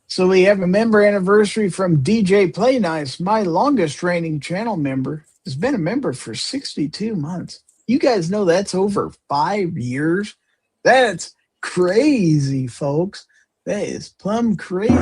So we have a member anniversary from DJ Play Nice, my longest reigning channel member. Has been a member for 62 months. You guys know that's over 5 years. That's crazy, folks. That is plumb crazy.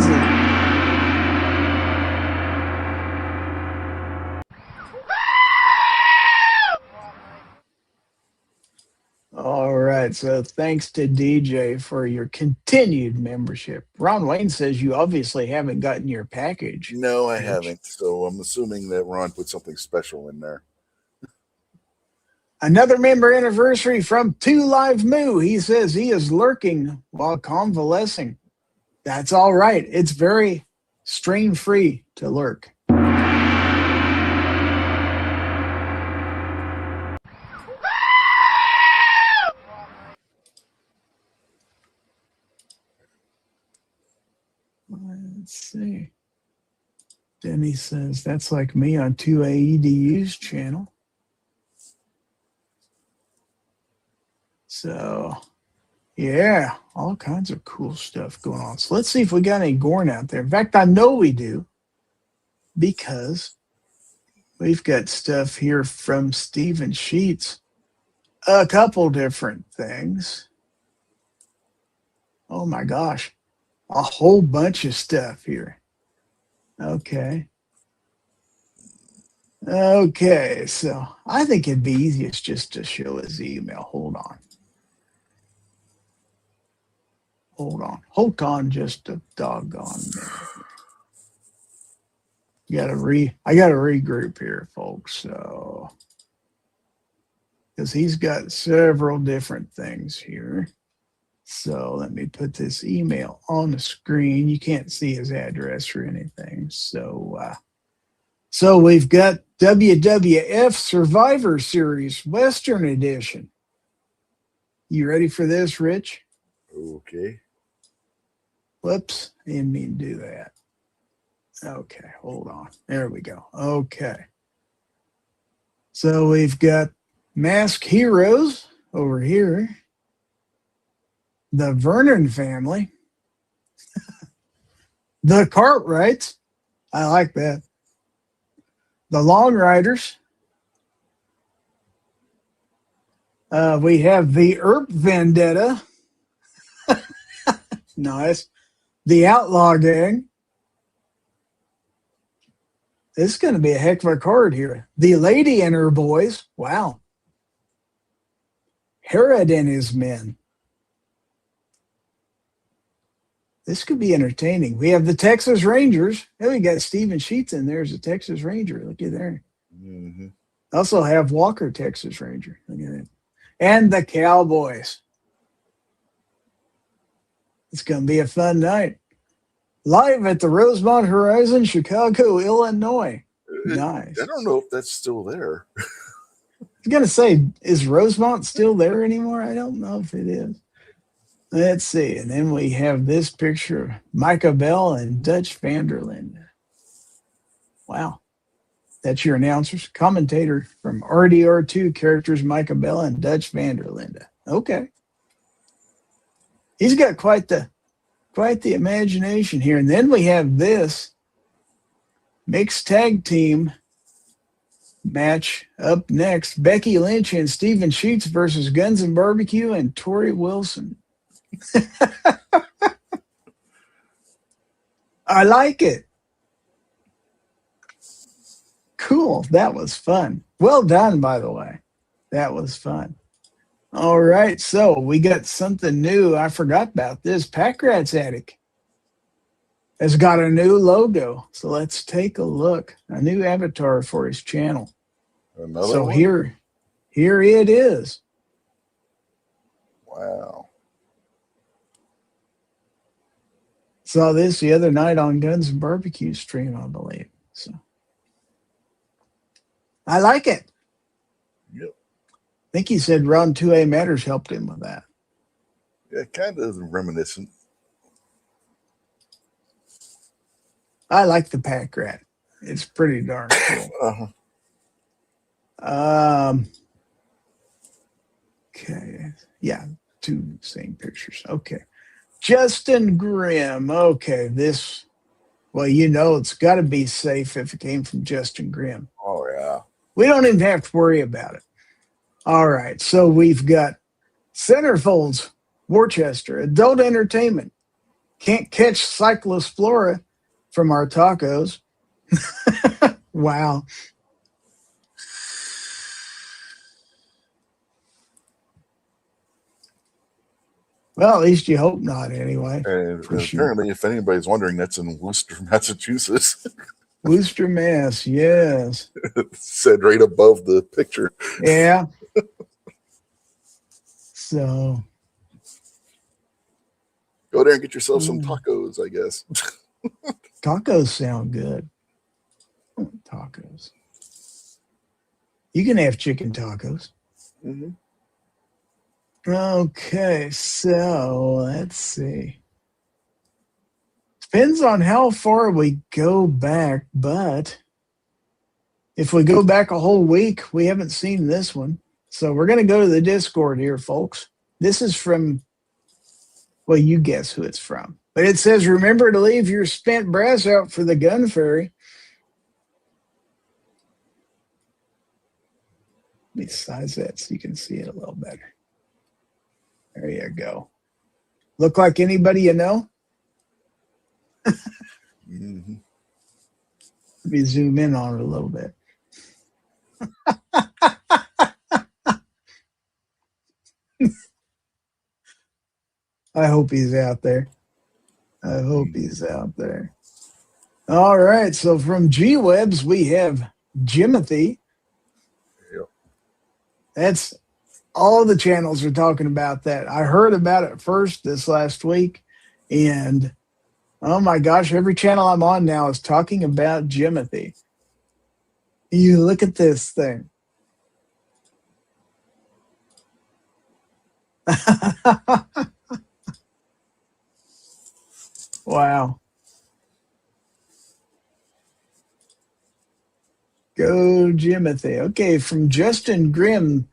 All right, so thanks to DJ for your continued membership. Ron Wayne says you obviously haven't gotten your package. No, I haven't. So I'm assuming that Ron put something special in there. Another member anniversary from 2 Live Moo. He says he is lurking while convalescing. That's all right. It's very strain-free to lurk. Let's see. Denny says, that's like me on 2AEDU's channel. So, yeah, all kinds of cool stuff going on. So let's see if we got any GORN out there. In fact, I know we do, because we've got stuff here from Stephen Sheets. A couple different things. Oh my gosh. A whole bunch of stuff here. Okay. Okay, so I think it'd be easiest just to show his email. Hold on just a doggone minute. I gotta regroup here, folks. So, because he's got several different things here. So let me put this email on the screen. You can't see his address or anything. So we've got WWF Survivor Series Western Edition. You ready for this, Rich? Okay. Whoops, I didn't mean to do that. Okay, hold on. There we go. Okay. So we've got Masked Heroes over here. The Vernon family. The Cartwrights. I like that. The Long Riders. We have the Earp Vendetta. Nice. The Outlaw Gang. This is going to be a heck of a card here. The Lady and Her Boys. Wow. Herod and His Men. This could be entertaining. We have the Texas Rangers. Oh, we got Stephen Sheets in there as a Texas Ranger. Look at there. Mm-hmm. Also have Walker, Texas Ranger. Look at that. And the Cowboys. It's going to be a fun night. Live at the Rosemont Horizon, Chicago, Illinois. Nice. I don't know if that's still there. was going to say, is Rosemont still there anymore? I don't know if it is. Let's see. And then we have this picture of Micah Bell and Dutch van der Linde. Wow. That's your announcers. Commentator from RDR2 characters Micah Bell and Dutch van der Linde. Okay. He's got quite the imagination here. And then we have this mixed tag team match up next. Becky Lynch and Steven Sheets versus Guns and Barbecue and Tori Wilson. I like it. Cool. That was fun. Well done, by the way. That was fun. All right. So we got something new. I forgot about this. Pack Rat's Attic has got a new logo. So let's take a look. A new avatar for his channel. Another one? Here it is. Wow. Saw this the other night on Guns and Barbecue stream, I believe. So I like it. Yep. I think he said Round 2A Matters helped him with that. Yeah, kind of reminiscent. I like the Pack Rat. It's pretty darn cool. Okay. Yeah, two same pictures. Okay. Justin Grimm. Okay, this, well, it's got to be safe if it came from Justin Grimm. Oh, yeah. We don't even have to worry about it. All right, so we've got Centerfolds, Worcester, Adult Entertainment, Can't Catch Cyclospora from our tacos. Wow. Well, at least you hope not, anyway. And apparently, if anybody's wondering, that's in Worcester, Massachusetts. Worcester, Mass, yes. Said right above the picture. Yeah. So. Go there and get yourself some tacos, I guess. Tacos sound good. Tacos. You can have chicken tacos. Mm-hmm. Okay, so let's see. Depends on how far we go back, but if we go back a whole week, we haven't seen this one. So we're going to go to the Discord here, folks. This is from, well, you guess who it's from. But it says, remember to leave your spent brass out for the gun fairy. Let me size that so you can see it a little better. There you go. Look like anybody you know? Mm-hmm. Let me zoom in on it a little bit. I hope he's out there. I hope he's out there. All right. So from G-Webs, we have Jimothy. Yep. That's all the channels are talking about that. I heard about it first this last week, and oh my gosh, every channel I'm on now is talking about Jimothy. You look at this thing. Wow. Go Jimothy. Okay, from Justin Grimm,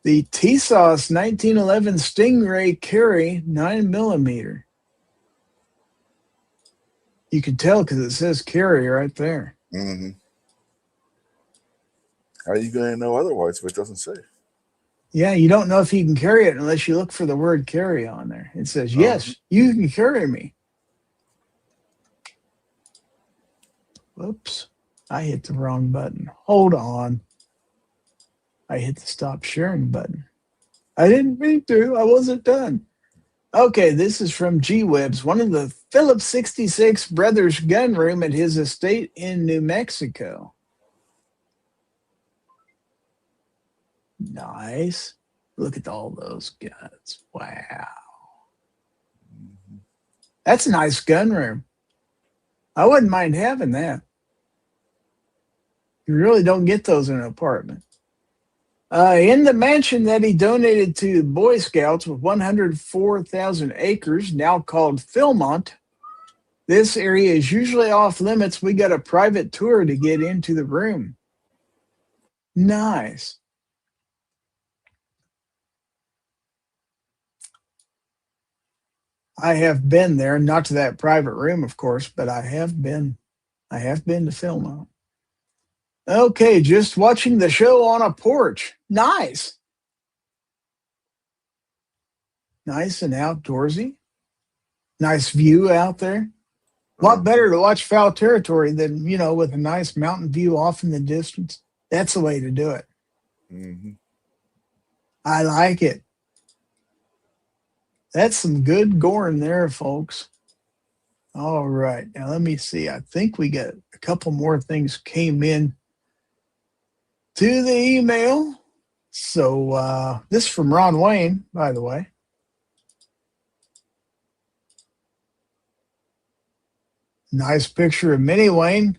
the T-Sauce 1911 Stingray Carry 9mm. You can tell because it says carry right there. Mm-hmm. How are you going to know otherwise if it doesn't say? Yeah, you don't know if you can carry it unless you look for the word carry on there. It says, yes, you can carry me. Whoops. I hit the wrong button. Hold on. I hit the stop sharing button. I didn't mean to. I wasn't done. Okay, this is from G-Webs, one of the Phillips 66 brothers' gun room at his estate in New Mexico. Nice. Look at all those guns. Wow. That's a nice gun room. I wouldn't mind having that. You really don't get those in an apartment. In the mansion that he donated to Boy Scouts with 104,000 acres, now called Philmont, this area is usually off limits. We got a private tour to get into the room. Nice. I have been there, not to that private room, of course, but I have been to Philmont. Okay, just watching the show on a porch. Nice. Nice and outdoorsy. Nice view out there. A lot better to watch Fowl Territory than, with a nice mountain view off in the distance. That's the way to do it. Mm-hmm. I like it. That's some good GORN there, folks. All right. Now, let me see. I think we got a couple more things came in to the email. So this is from Ron Wayne, by the way. Nice picture of Minnie Wayne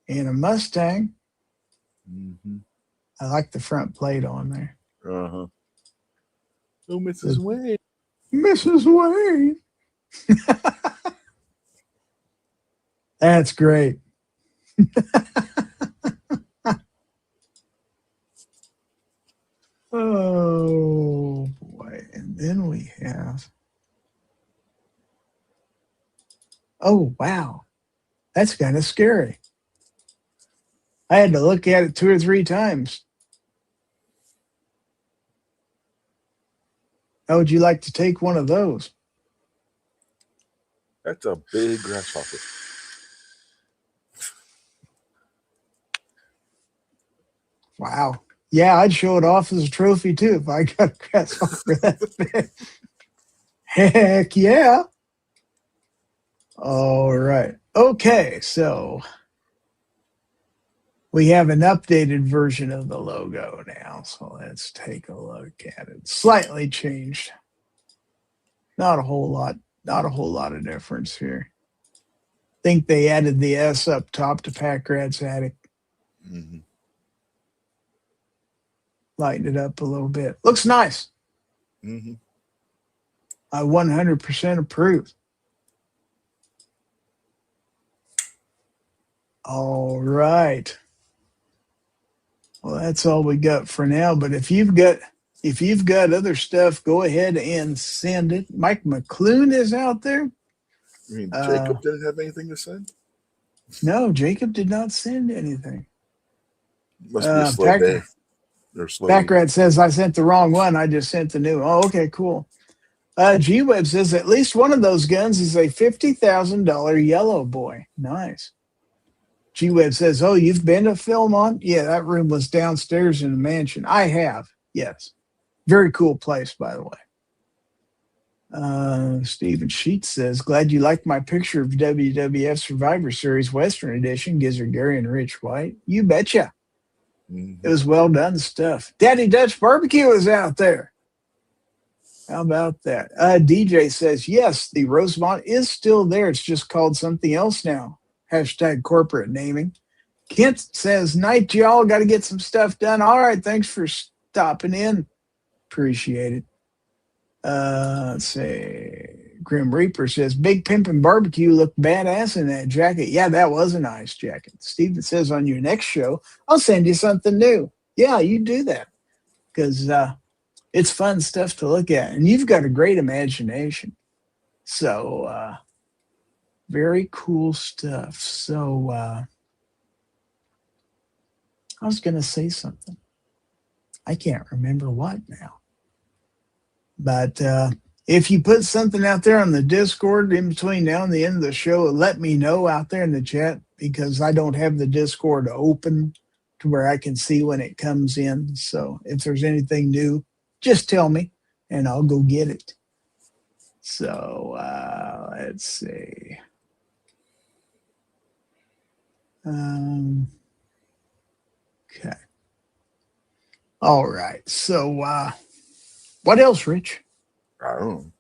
in a Mustang. Mm-hmm. I like the front plate on there. Uh-huh. Oh, Mrs. Wayne. Mrs. Wayne. That's great. Oh, boy. And then we have... Oh, wow. That's kind of scary. I had to look at it 2 or 3 times. How would you like to take one of those? That's a big grasshopper. Wow. Yeah, I'd show it off as a trophy too if I got a grasshopper that big. Heck yeah. All right. Okay, so we have an updated version of the logo now. So let's take a look at it. Slightly changed. Not a whole lot of difference here. Think they added the S up top to Pack Rat's Attic. Mm-hmm. Lighten it up a little bit. Looks nice. Mm-hmm. I 100% approve. All right. Well, that's all we got for now. But if you've got other stuff, go ahead and send it. Mike McClune is out there. You mean Jacob didn't have anything to send? No, Jacob did not send anything. Must be a slow day. Backrat says I sent the wrong one. I just sent the new one. Oh, okay, cool. G-Web says at least one of those guns is a $50,000 yellow boy. Nice. G-Web says, oh, you've been to Philmont? Yeah, that room was downstairs in the mansion. I have, yes. Very cool place, by the way. Stephen Sheets says, glad you liked my picture of WWF Survivor Series Western Edition, Gizzard Gary and Rich White. You betcha. Mm-hmm. It was well done stuff. Daddy Dutch Barbecue is out there. How about that? DJ says, yes, the Rosemont is still there. It's just called something else now. Hashtag corporate naming. Kent says, night, y'all. Got to get some stuff done. All right, thanks for stopping in. Appreciate it. Let's see. Grim Reaper says, Big Pimpin' Barbecue looked badass in that jacket. Yeah, that was a nice jacket. Steven says, on your next show, I'll send you something new. Yeah, you do that. Because it's fun stuff to look at. And you've got a great imagination. So, very cool stuff. So, I was going to say something. I can't remember what now. But if you put something out there on the Discord in between now and the end of the show, let me know out there in the chat because I don't have the Discord open to where I can see when it comes in. So if there's anything new, just tell me and I'll go get it. So let's see. Okay. All right. So what else, Rich? I don't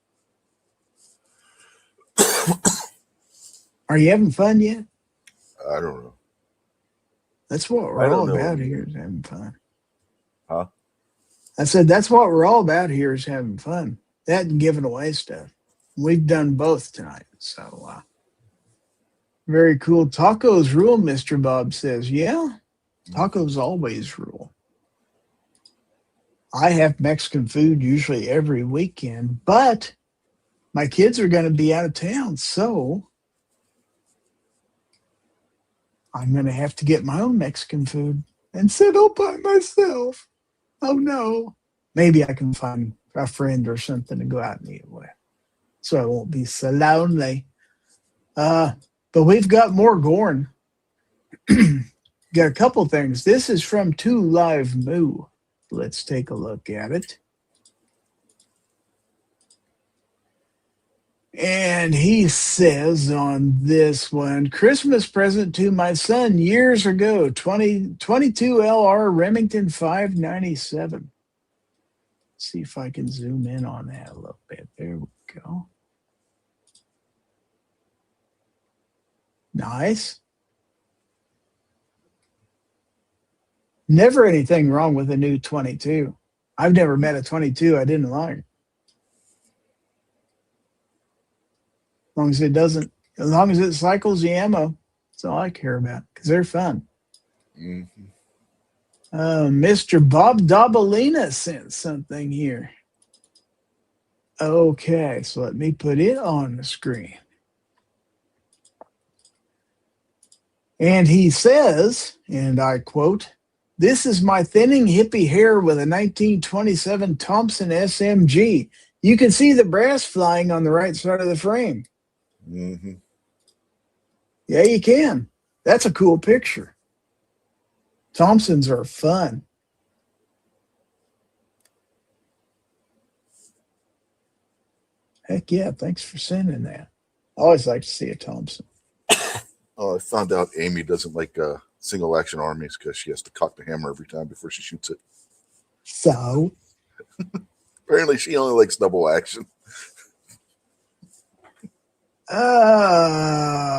know. Are you having fun yet? I don't know. That's what we're all about here is having fun. Huh? I said, that's what we're all about here is having fun. That and giving away stuff. We've done both tonight. So, very cool. Tacos rule, Mr. Bob says. Yeah, tacos always rule. I have Mexican food usually every weekend, but my kids are going to be out of town, so I'm going to have to get my own Mexican food and sit all by myself. Oh, no. Maybe I can find a friend or something to go out and eat with, so I won't be so lonely. But we've got more GORN. Got a couple things. This is from 2 Live Moo. Let's take a look at it. And he says on this one, Christmas present to my son years ago, 22 LR Remington 597. Let's see if I can zoom in on that a little bit. There we go. Nice. Never anything wrong with a new 22. I've never met a 22 I didn't like. As long as it cycles the ammo, that's all I care about because they're fun. Mm-hmm. Mr. Bob Dabalina sent something here. Okay, so let me put it on the screen. And he says, and I quote, "This is my thinning hippie hair with a 1927 Thompson SMG. You can see the brass flying on the right side of the frame." Mm-hmm. Yeah, you can. That's a cool picture. Thompsons are fun. Heck yeah, thanks for sending that. I always like to see a Thompson. Oh, I found out Amy doesn't like single action armies because she has to cock the hammer every time before she shoots it. So? Apparently she only likes double action.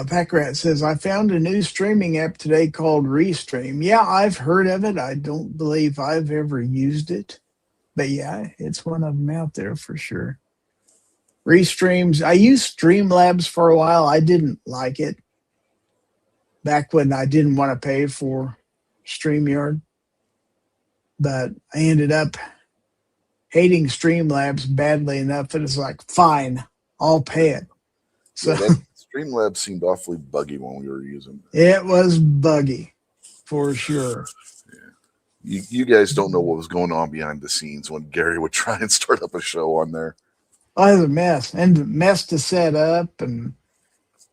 Packrat says, I found a new streaming app today called Restream. Yeah, I've heard of it. I don't believe I've ever used it. But yeah, it's one of them out there for sure. Restreams. I used Streamlabs for a while. I didn't like it. Back when I didn't want to pay for StreamYard. But I ended up hating Streamlabs badly enough that it's like, fine, I'll pay it. So yeah, Streamlabs seemed awfully buggy when we were using it. It was buggy, for sure. Yeah. You guys don't know what was going on behind the scenes when Gary would try and start up a show on there. Oh, it was a mess. And a mess to set up and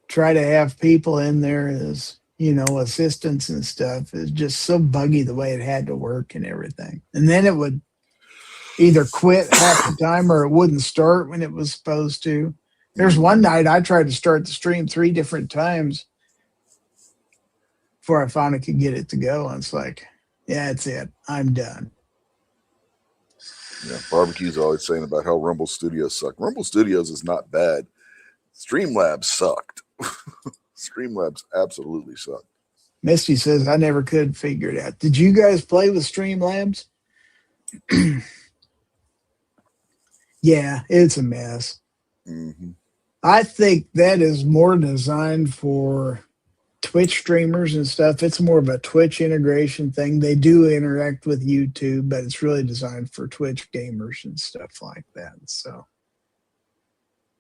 try to have people in there as, assistants and stuff. It was just so buggy the way it had to work and everything. And then it would either quit half the time or it wouldn't start when it was supposed to. There's one night I tried to start the stream 3 different times before I finally could get it to go. And it's like, yeah, that's it. I'm done. Yeah, Barbecue's always saying about how Rumble Studios suck. Rumble Studios is not bad. Streamlabs sucked. Streamlabs absolutely sucked. Misty says, I never could figure it out. Did you guys play with Streamlabs? Yeah, it's a mess. Mm-hmm. I think that is more designed for Twitch streamers and stuff. It's more of a Twitch integration thing. They do interact with YouTube, but it's really designed for Twitch gamers and stuff like that. So,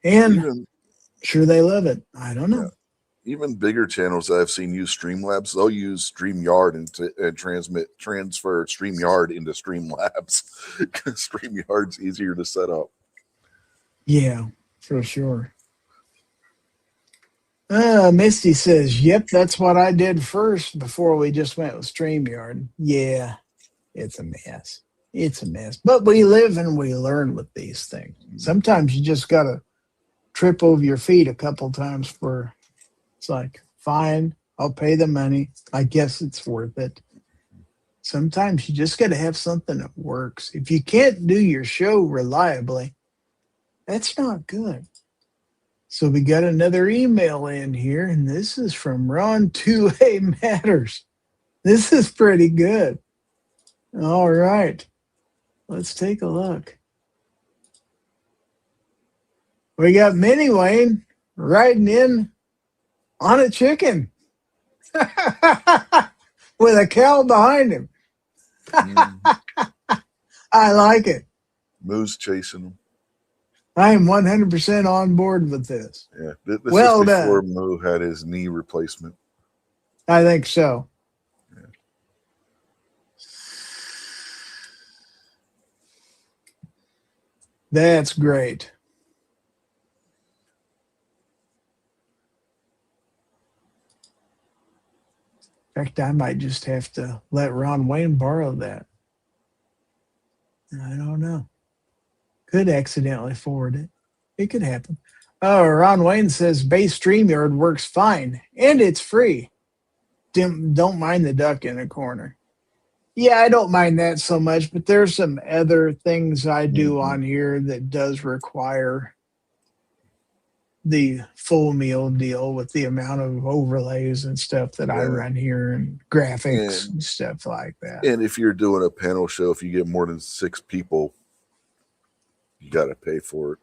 and sure they love it. I don't know. Yeah. Even bigger channels that I've seen use Streamlabs, they'll use StreamYard and transfer StreamYard into Streamlabs. StreamYard's easier to set up. Yeah, for sure. Misty says, yep, that's what I did first before we just went with StreamYard. Yeah, it's a mess. It's a mess. But we live and we learn with these things. Sometimes you just got to trip over your feet a couple times for, it's like, fine, I'll pay the money. I guess it's worth it. Sometimes you just got to have something that works. If you can't do your show reliably, that's not good. So we got another email in here, and this is from Ron 2A Matters. This is pretty good. All right. Let's take a look. We got Mini Wayne riding in on a chicken with a cow behind him. I like it. Moo's chasing him. I am 100% on board with this. Yeah, this Well was before done. Moo had his knee replacement. I think so. Yeah. That's great. In fact, I might just have to let Ron Wayne borrow that. I don't know. Could accidentally forward it. It could happen. Oh, Ron Wayne says base StreamYard works fine and it's free. Don't mind the duck in the corner. Yeah, I don't mind that so much, but there's some other things I do on here that does require the full meal deal with the amount of overlays and stuff that I run here and graphics and stuff like that. And if you're doing a panel show, if you get more than 6 people, you got to pay for it.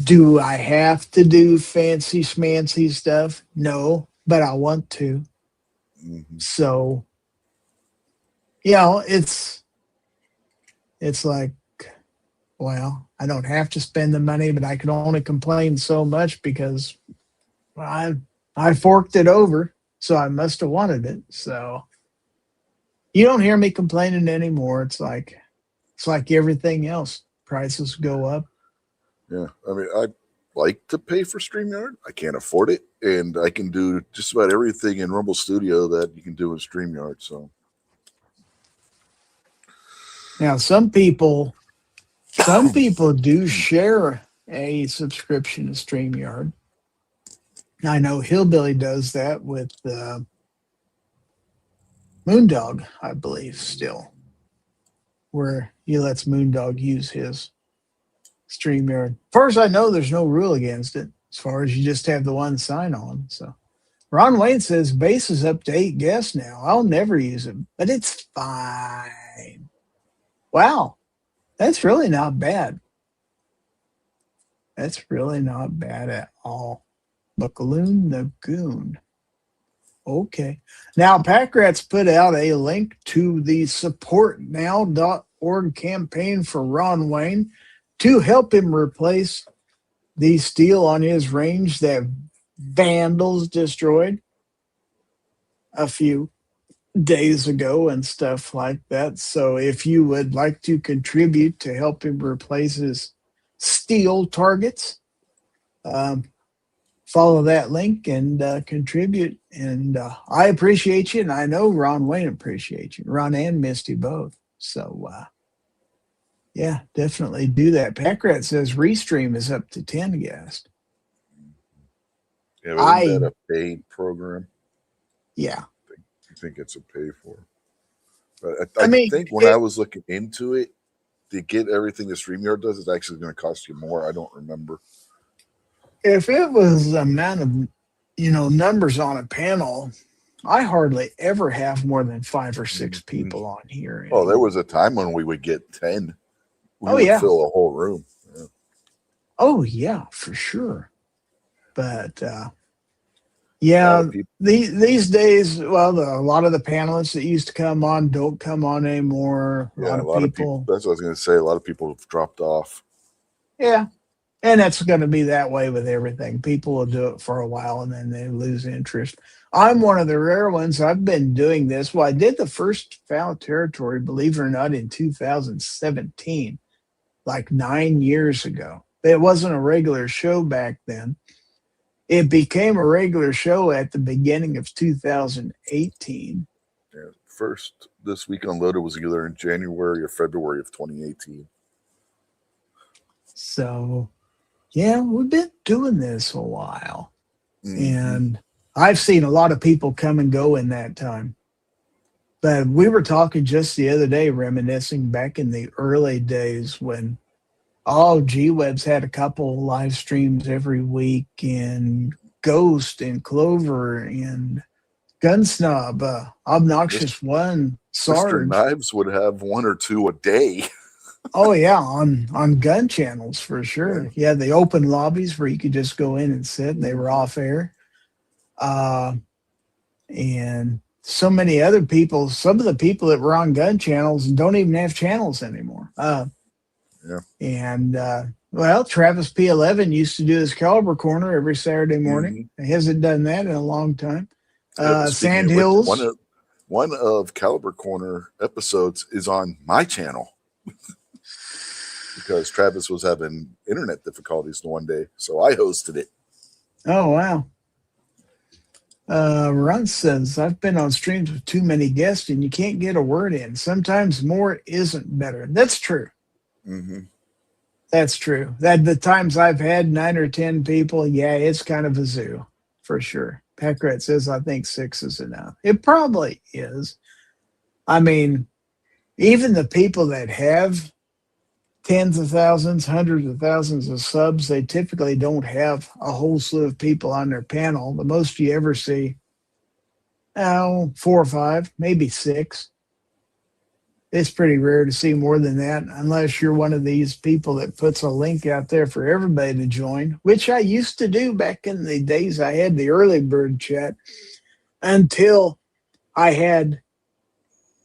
Do I have to do fancy schmancy stuff? No, but I want to. So, it's like, well, I don't have to spend the money, but I can only complain so much because I forked it over, so I must have wanted it. So you don't hear me complaining anymore. It's like everything else. Prices go up. Yeah, I mean, I like to pay for StreamYard. I can't afford it, and I can do just about everything in Rumble Studio that you can do in StreamYard. So now, some people do share a subscription to StreamYard. I know Hillbilly does that with Moondog, I believe, still, where he lets Moondog use his StreamYard. As far as I know, there's no rule against it, as far as you just have the one sign on. So Ron Wayne says base is up to 8 guests now. I'll never use it, but it's fine. Wow. That's really not bad. That's really not bad at all. Buckaloon the Goon. Okay. Now, Packrat's put out a link to the supportnow.org campaign for Ron Wayne to help him replace the steel on his range that vandals destroyed a few days ago and stuff like that. So if you would like to contribute to help him replace his steel targets, follow that link and contribute. And I appreciate you, and I know Ron Wayne appreciates you, Ron and Misty both. So yeah, definitely do that. Packrat says Restream is up to 10 guests. Yeah, but isn't that a paid program? Yeah. I think it's a pay for. But I think when I was looking into it, to get everything that StreamYard does, it's actually going to cost you more. I don't remember. If it was the amount of, numbers on a panel, I hardly ever have more than 5 or 6 people on here. Oh, there was a time when we would get 10. We would fill a whole room. Yeah. Oh, yeah, for sure. But, these days, a lot of the panelists that used to come on don't come on anymore. A lot of people. That's what I was going to say. A lot of people have dropped off. Yeah. And that's going to be that way with everything. People will do it for a while and then they lose interest. I'm one of the rare ones. I've been doing this. Well, I did the first Fowl Territory, believe it or not, in 2017, like 9 years ago. It wasn't a regular show back then. It became a regular show at the beginning of 2018. Yeah, first This Week Unloaded was either in January or February of 2018. So, yeah, we've been doing this a while. And I've seen a lot of people come and go in that time. But we were talking just the other day, reminiscing back in the early days when G-Webs had a couple live streams every week, and Ghost and Clover and Gunsnob, Obnoxious One, Sarge. Mr. Knives would have 1 or 2 a day. Oh yeah, on gun channels for sure. Yeah, the open lobbies where you could just go in and sit. They were off air. And so many other people, some of the people that were on gun channels don't even have channels anymore. And well, Travis P11 used to do his Caliber Corner every Saturday morning. He hasn't done that in a long time. Sand Hills. One of Caliber Corner episodes is on my channel because Travis was having internet difficulties the one day, so I hosted it. Oh wow. Run says, I've been on streams with too many guests and you can't get a word in. Sometimes more isn't better. That's true. That's true. That the times I've had 9 or 10 people, yeah, it's kind of a zoo for sure. Packrat says, I think 6 is enough. It probably is. I mean, even the people that have tens of thousands, hundreds of thousands of subs, they typically don't have a whole slew of people on their panel. The most you ever see, 4 or 5, maybe 6. It's pretty rare to see more than that unless you're one of these people that puts a link out there for everybody to join, which I used to do back in the days I had the early bird chat, until I had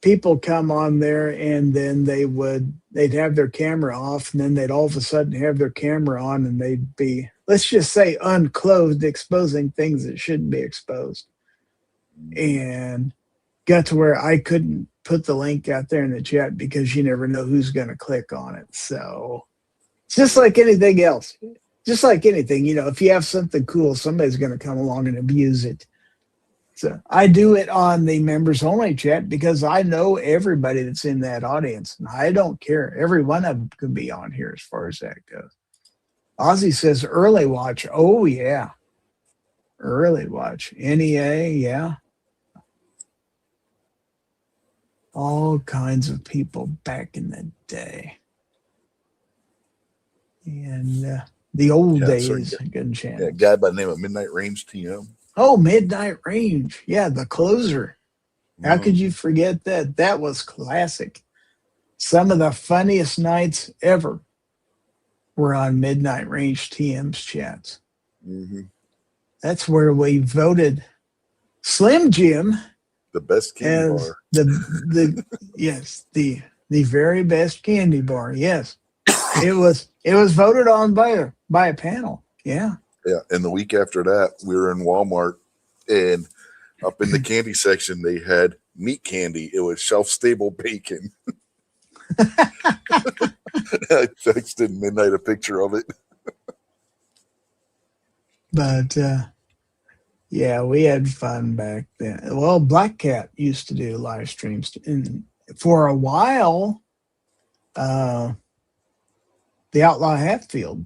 people come on there and then they'd have their camera off and then they'd all of a sudden have their camera on and they'd be, let's just say, unclothed, exposing things that shouldn't be exposed. And got to where I couldn't put the link out there in the chat because you never know who's going to click on it. So it's just like anything else. Just like anything, if you have something cool, somebody's going to come along and abuse it. So I do it on the members only chat because I know everybody that's in that audience. And I don't care. Every one of them could be on here as far as that goes. Ozzy says early watch. Oh, yeah. Early watch. NEA, yeah. All kinds of people back in the day. And the old days, good chance. Yeah, a guy by the name of Midnight Range TM. Oh, Midnight Range. Yeah, the closer. How could you forget that? That was classic. Some of the funniest nights ever were on Midnight Range TM's chats. That's where we voted Slim Jim the best candy bar. Yes, the very best candy bar. Yes. It was voted on by a panel. Yeah. Yeah. And the week after that, we were in Walmart and up in the candy section, they had meat candy. It was shelf-stable bacon. I texted Midnight a picture of it. But, yeah, we had fun back then. Well, Black Cat used to do live streams. And for a while, the Outlaw Hatfield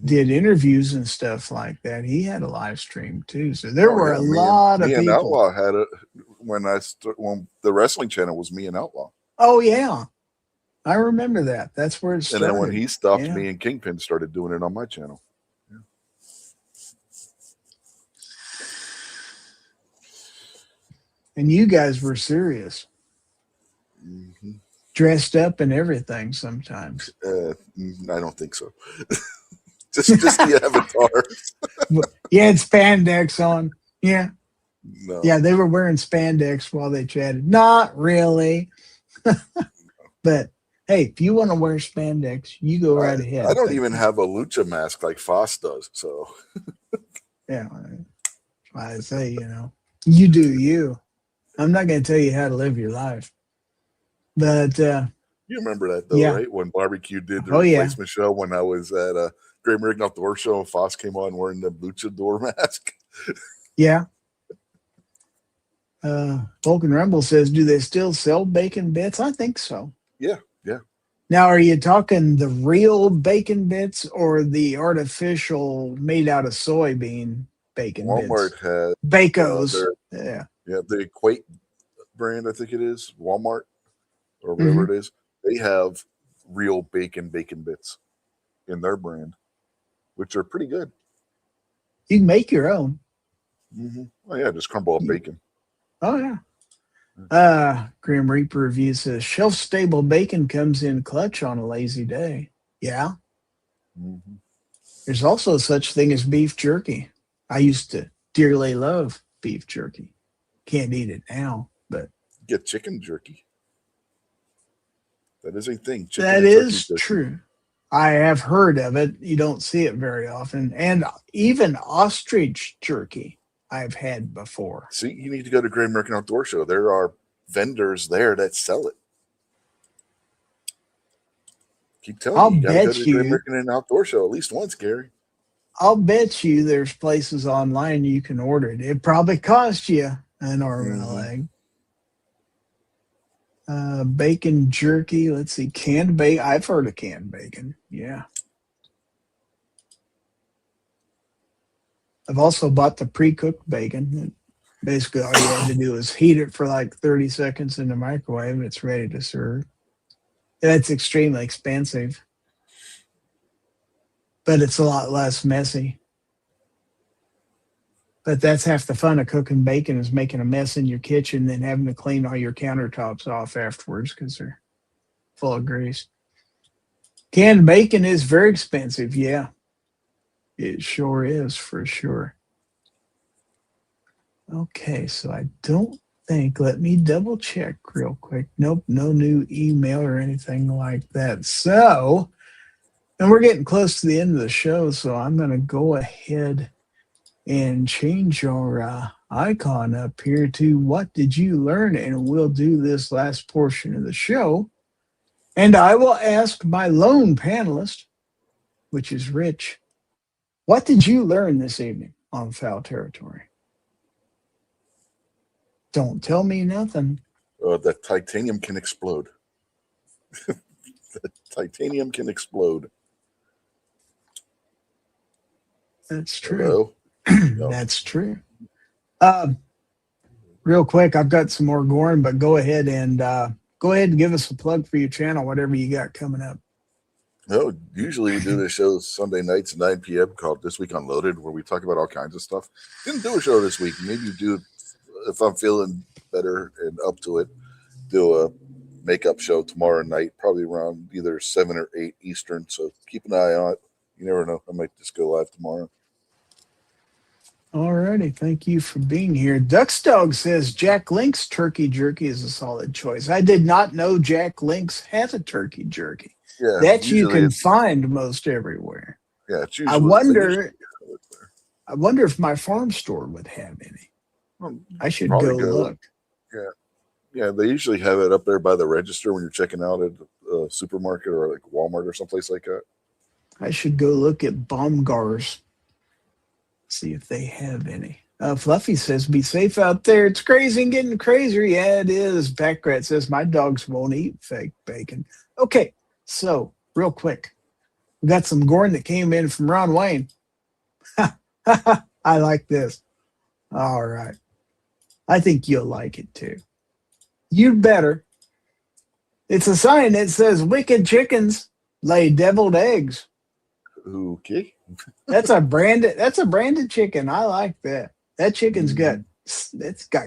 did interviews and stuff like that. He had a live stream too. So there were a lot of people. Me and Outlaw had it when the wrestling channel was Me and Outlaw. Oh, yeah. I remember that. That's where it started. And then when he stopped, me and Kingpin started doing it on my channel. And you guys were serious. Dressed up and everything sometimes. I don't think so. just the avatars. You had spandex on. Yeah. No. Yeah, they were wearing spandex while they chatted. Not really. But, hey, if you want to wear spandex, you go right ahead. I don't even have a lucha mask like Foss does. So. Yeah. I say, you do you. I'm not going to tell you how to live your life. But you remember that though, right? When Barbecue did the replacement show when I was at Great American Outdoor Show and Foss came on wearing the luchador mask. Yeah. Vulcan Rumble says, do they still sell bacon bits? I think so. Yeah. Now, are you talking the real bacon bits or the artificial made out of soybean bacon Walmart bits? had Bacos. Yeah, the Equate brand, I think it is, Walmart or whatever it is. They have real bacon bits in their brand, which are pretty good. You can make your own. Oh, yeah, just crumble up bacon. Oh, yeah. Grim Reaper review says shelf-stable bacon comes in clutch on a lazy day. Yeah. Mm-hmm. There's also such thing as beef jerky. I used to dearly love beef jerky. Can't eat it now, but Get chicken jerky. That is a thing. Chicken that and turkey is jerky. true. I have heard of it. You don't see it very often. And even ostrich jerky I've had before. See, you need to go to Great American Outdoor Show. There are vendors there that sell it. Keep telling you, you gotta go to the Great American Outdoor Show at least once, Gary. I'll bet you there's places online you can order it. It probably cost you an arm and a leg. Bacon jerky. Let's see. Canned bacon. I've heard of canned bacon. Yeah. I've also bought the pre-cooked bacon. Basically, all you have to do is heat it for like 30 seconds in the microwave and it's ready to serve. That's extremely expensive, but it's a lot less messy. But that's half the fun of cooking bacon is making a mess in your kitchen and then having to clean all your countertops off afterwards because they're full of grease. Canned bacon is very expensive. Yeah, it sure is for sure. Okay, so I don't think, let me double check real quick. Nope, no new email or anything like that. So, and we're getting close to the end of the show, so I'm going to go ahead and change our icon up here to what did you learn? And we'll do this last portion of the show. And I will ask my lone panelist, which is Rich, what did you learn this evening on Fowl Territory? Don't tell me nothing. That titanium can explode. That titanium can explode. That's true. No. That's true. Real quick, I've got some more GORN, but go ahead and give us a plug for your channel, whatever you got coming up. No, usually we do this show Sunday nights at 9 p.m. called This Week Unloaded, where we talk about all kinds of stuff. Didn't do a show this week. Maybe do, if I'm feeling better and up to it, do a makeup show tomorrow night, probably around either 7 or 8 Eastern. So keep an eye on it. You never know. I might just go live tomorrow. All righty. Thank you for being here. Duck's Dog says Jack Link's turkey jerky is a solid choice. I did not know Jack Link's has a turkey jerky. Yeah, that you can find most everywhere. Yeah, it's usually, I wonder if my farm store would have any. Well, I should go look. Yeah, they usually have it up there by the register when you're checking out at a supermarket or like Walmart or someplace like that. I should go look at Baumgar's, see if they have any. Fluffy says, be safe out there. It's crazy and getting crazier. Yeah, it is. Backrat says, my dogs won't eat fake bacon. Okay, so real quick. We got some GORN that came in from Ron Wayne. I like this. All right. I think you'll like it too. You'd better. It's a sign that says wicked chickens lay deviled eggs. Okay. That's a branded chicken. I like that. That chicken's got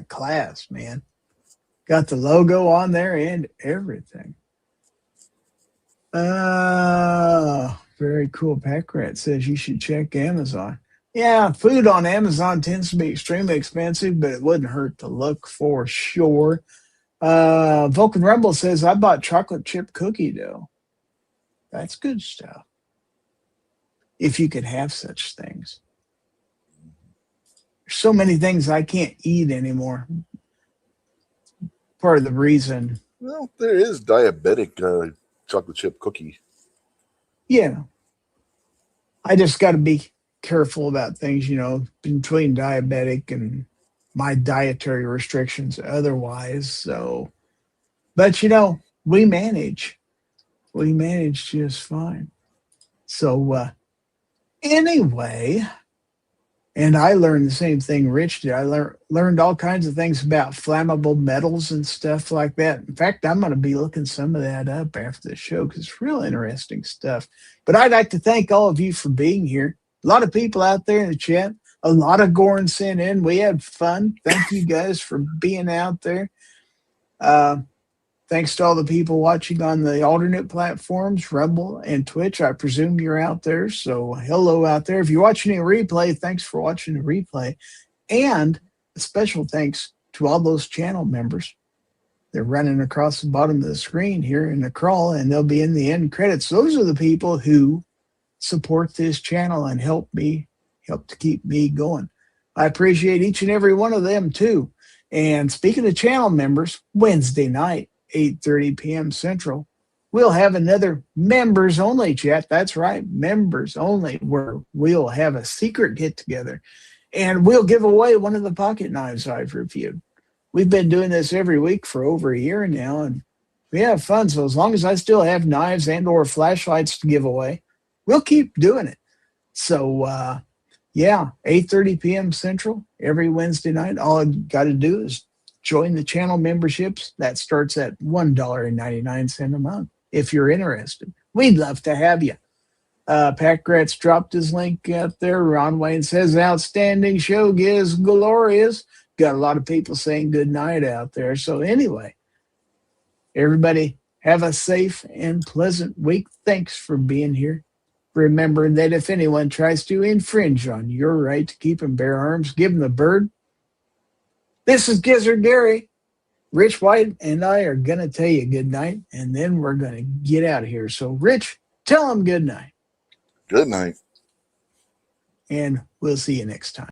class, man. Got the logo on there and everything. Very cool. Packrat says you should check Amazon. Yeah, food on Amazon tends to be extremely expensive, but it wouldn't hurt to look for sure. Vulcan Rumble says, I bought chocolate chip cookie dough. That's good stuff. If you could have such things. There's so many things I can't eat anymore. Part of the reason. Well, there is diabetic chocolate chip cookie. Yeah. I just got to be careful about things, between diabetic and my dietary restrictions otherwise. So, but we manage just fine. So, anyway, and I learned the same thing Rich did. I learned all kinds of things about flammable metals and stuff like that. In fact, I'm going to be looking some of that up after the show because it's real interesting stuff. But I'd like to thank all of you for being here. A lot of people out there in the chat. A lot of GORN sent in. We had fun. Thank you guys for being out there. Thanks to all the people watching on the alternate platforms, Rumble and Twitch. I presume you're out there. So hello out there. If you're watching a replay, thanks for watching the replay. And a special thanks to all those channel members. They're running across the bottom of the screen here in the crawl, and they'll be in the end credits. Those are the people who support this channel and help to keep me going. I appreciate each and every one of them too. And speaking of channel members, Wednesday night, 8:30 p.m. Central, we'll have another members only chat. That's right, members only, where we'll have a secret get together and we'll give away one of the pocket knives I've reviewed. We've been doing this every week for over a year now, and we have fun. So as long as I still have knives and or flashlights to give away, we'll keep doing it. So 8:30 p.m. Central every Wednesday night. All you got to do is join the channel memberships. That starts at $1.99 a month. If you're interested, we'd love to have you. Pat Gratz dropped his link out there. Ron Wayne says, outstanding show, Giz glorious. Got a lot of people saying good night out there. So anyway, everybody have a safe and pleasant week. Thanks for being here. Remember that if anyone tries to infringe on your right to keep and bear arms, give them the bird. This is Gizzard Gary. Rich White and I are going to tell you good night, and then we're going to get out of here. So, Rich, tell them good night. Good night. And we'll see you next time.